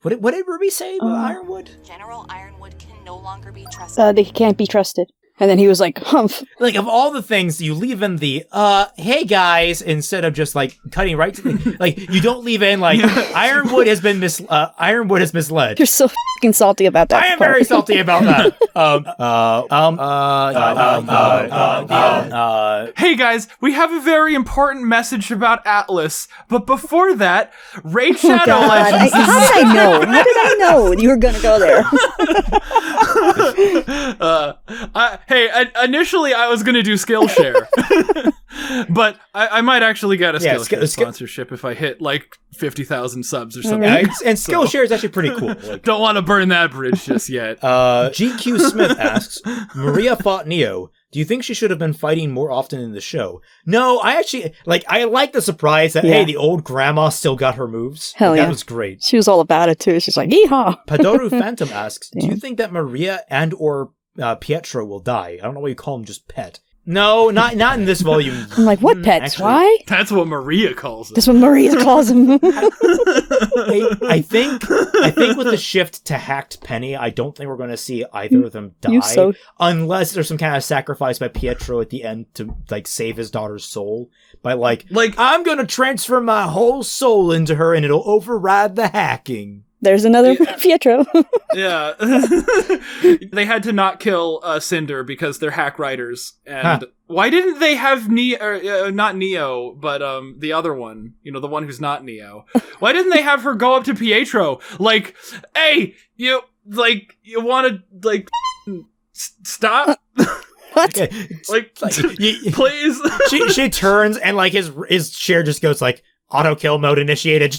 What did Ruby say about Ironwood? General Ironwood can no longer be trusted. They can't be trusted. And then he was like, humph. Like, of all the things, you leave in the, hey guys, instead of just, like, cutting right to the, like, you don't leave in, like, Ironwood has misled. You're so fucking salty about that. I am very salty about that. Hey guys, we have a very important message about Atlas, but before that, Raid Shadow Legends. How did I know? How did I know you were gonna go there? Initially I was going to do Skillshare, but I might actually get a Skillshare sponsorship if I hit like 50,000 subs or something. And Skillshare is actually pretty cool. Like, don't want to burn that bridge just yet. GQ Smith asks, Maria fought Neo. Do you think she should have been fighting more often in the show? No, I actually, I like the surprise that, hey, the old grandma still got her moves. Hell yeah. That was great. She was all about it too. She's like, yeehaw. Padoru Phantom asks, do you think that Maria and or Pietro will die? I don't know why you call him just Pet. No, not in this volume. I'm like, what pets? Actually, why? That's what Maria calls him. That's what Maria calls him. I think with the shift to hacked Penny, I don't think we're going to see either of them die, unless there's some kind of sacrifice by Pietro at the end to like save his daughter's soul by like I'm going to transfer my whole soul into her and it'll override the hacking. There's another Pietro. Yeah. They had to not kill Cinder because they're hack writers. And why didn't they have not Neo, but the other one, the one who's not Neo. Why didn't they have her go up to Pietro? Like, hey, you want to, stop? What? Please? She turns and, his chair just goes, auto kill mode initiated. It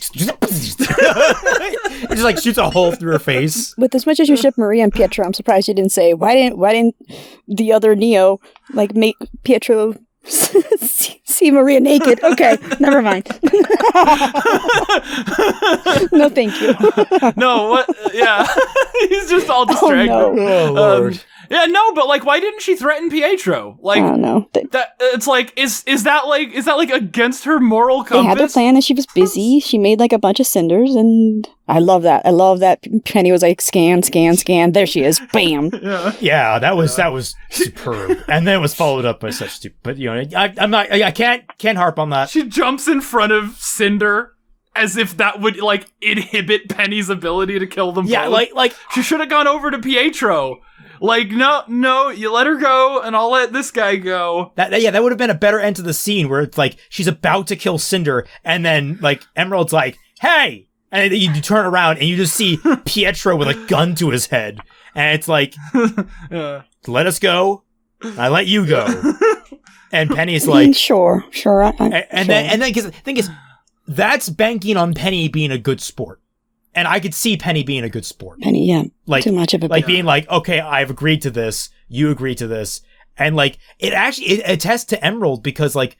just shoots a hole through her face. With as much as you ship Maria and Pietro, I'm surprised you didn't say why didn't the other Neo make Pietro see Maria naked? Okay, never mind. No, thank you. No, what? Yeah, he's just all distracted. Oh, no. Oh, Lord. Yeah, no, but why didn't she threaten Pietro? I don't know. That it's is that against her moral compass? They had their plan and she was busy. She made a bunch of cinders and I love that. I love that Penny was scan. There she is. Bam. Yeah, that was superb. And then it was followed up by such stupid. But I can't harp on that. She jumps in front of Cinder as if that would inhibit Penny's ability to kill them. Yeah, both. She should have gone over to Pietro. No, you let her go, and I'll let this guy go. That would have been a better end to the scene where it's she's about to kill Cinder, and then Emerald's hey, and then you turn around and you just see Pietro with a gun to his head, and it's yeah. Let us go, I let you go, and Penny's sure. And then because the thing is, that's banking on Penny being a good sport. And I could see Penny being a good sport. Penny, yeah. Too much of a being okay, I've agreed to this, you agree to this. And it attests to Emerald because the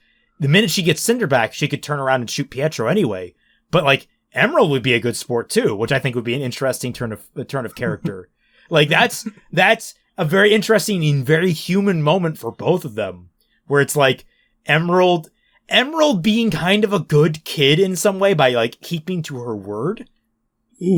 minute she gets Cinder back, she could turn around and shoot Pietro anyway. But Emerald would be a good sport too, which I think would be an interesting turn of character. That's a very interesting and very human moment for both of them. Where it's Emerald being kind of a good kid in some way by keeping to her word.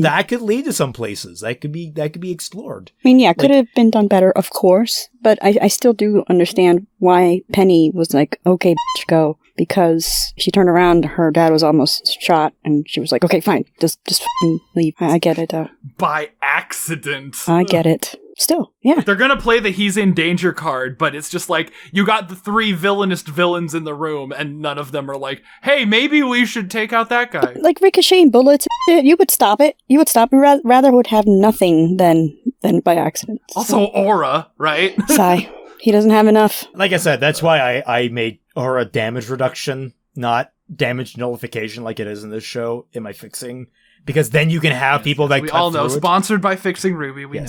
that could lead to some places. That could be explored. I mean, yeah, could have been done better, of course, but I still do understand why Penny was like, okay, bitch, go, because she turned around, her dad was almost shot, and she was like, okay, fine, just f***ing leave. I get it. By accident. I get it. Still, yeah. They're gonna play the he's in danger card, but it's just like, you got the 3 villainous villains in the room, and none of them are like, hey, maybe we should take out that guy. Like ricocheting bullets, you would stop it. You would stop it. Rather would have nothing than by accident. Also, Aura, right? Sigh. He doesn't have enough. Like I said, that's why I made Aura damage reduction, not damage nullification like it is in this show, in my fixing. Because then you can have people that we cut all know. through it. Sponsored by Fixing RWBY, we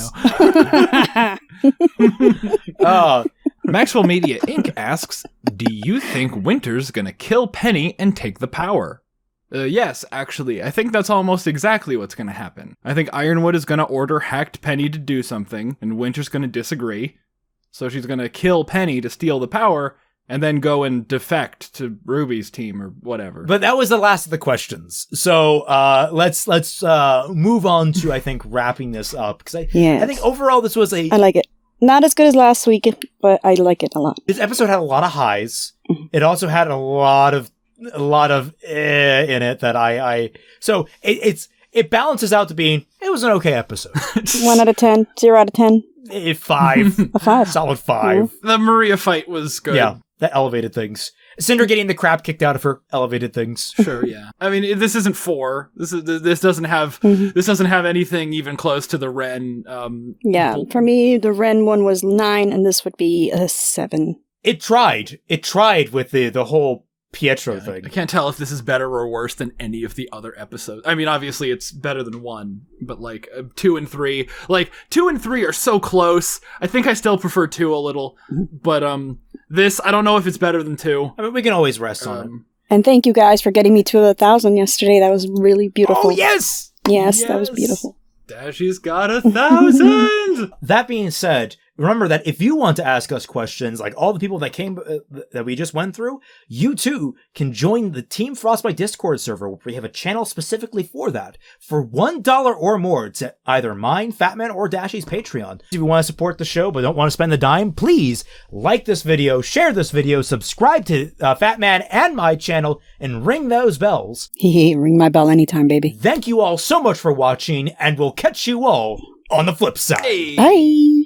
know. Maxwell Media Inc. asks, do you think Winter's gonna kill Penny and take the power? Yes, actually. I think that's almost exactly what's gonna happen. I think Ironwood is gonna order hacked Penny to do something, and Winter's gonna disagree. So she's gonna kill Penny to steal the power, and then go and defect to Ruby's team or whatever. But that was the last of the questions. So let's move on to, I think, wrapping this up. Because I think overall this was I like it. Not as good as last week, but I like it a lot. This episode had a lot of highs. It also had a lot of in it that I so it balances out to being, it was an okay episode. 1 out of 10, 0 out of 10. 5. A 5. Solid 5. The Maria fight was good. Yeah, that elevated things. Cinder getting the crap kicked out of her elevated things. Sure, yeah. I mean, this isn't 4. This doesn't have this doesn't have anything even close to the Ren. For me, the Ren one was 9, and this would be a 7. It tried with the whole Pietro thing. I can't tell if this is better or worse than any of the other episodes. I mean, obviously it's better than 1, but like 2 and 3, like 2 and 3 are so close. I think I still prefer 2 a little, but this, I don't know if it's better than 2. I mean, we can always rest on it. And thank you guys for getting me to 1,000 yesterday. That was really beautiful. Oh yes, that was beautiful. Dashy's got 1,000. That being said, remember that if you want to ask us questions, like all the people that came that we just went through, you too can join the Team Frostbite Discord server, where we have a channel specifically for that. For $1 or more, it's at either mine, Fatman, or Dashy's Patreon. If you want to support the show but don't want to spend the dime, please like this video, share this video, subscribe to Fatman and my channel, and ring those bells. Ring my bell anytime, baby. Thank you all so much for watching, and we'll catch you all on the flip side. Hey. Bye.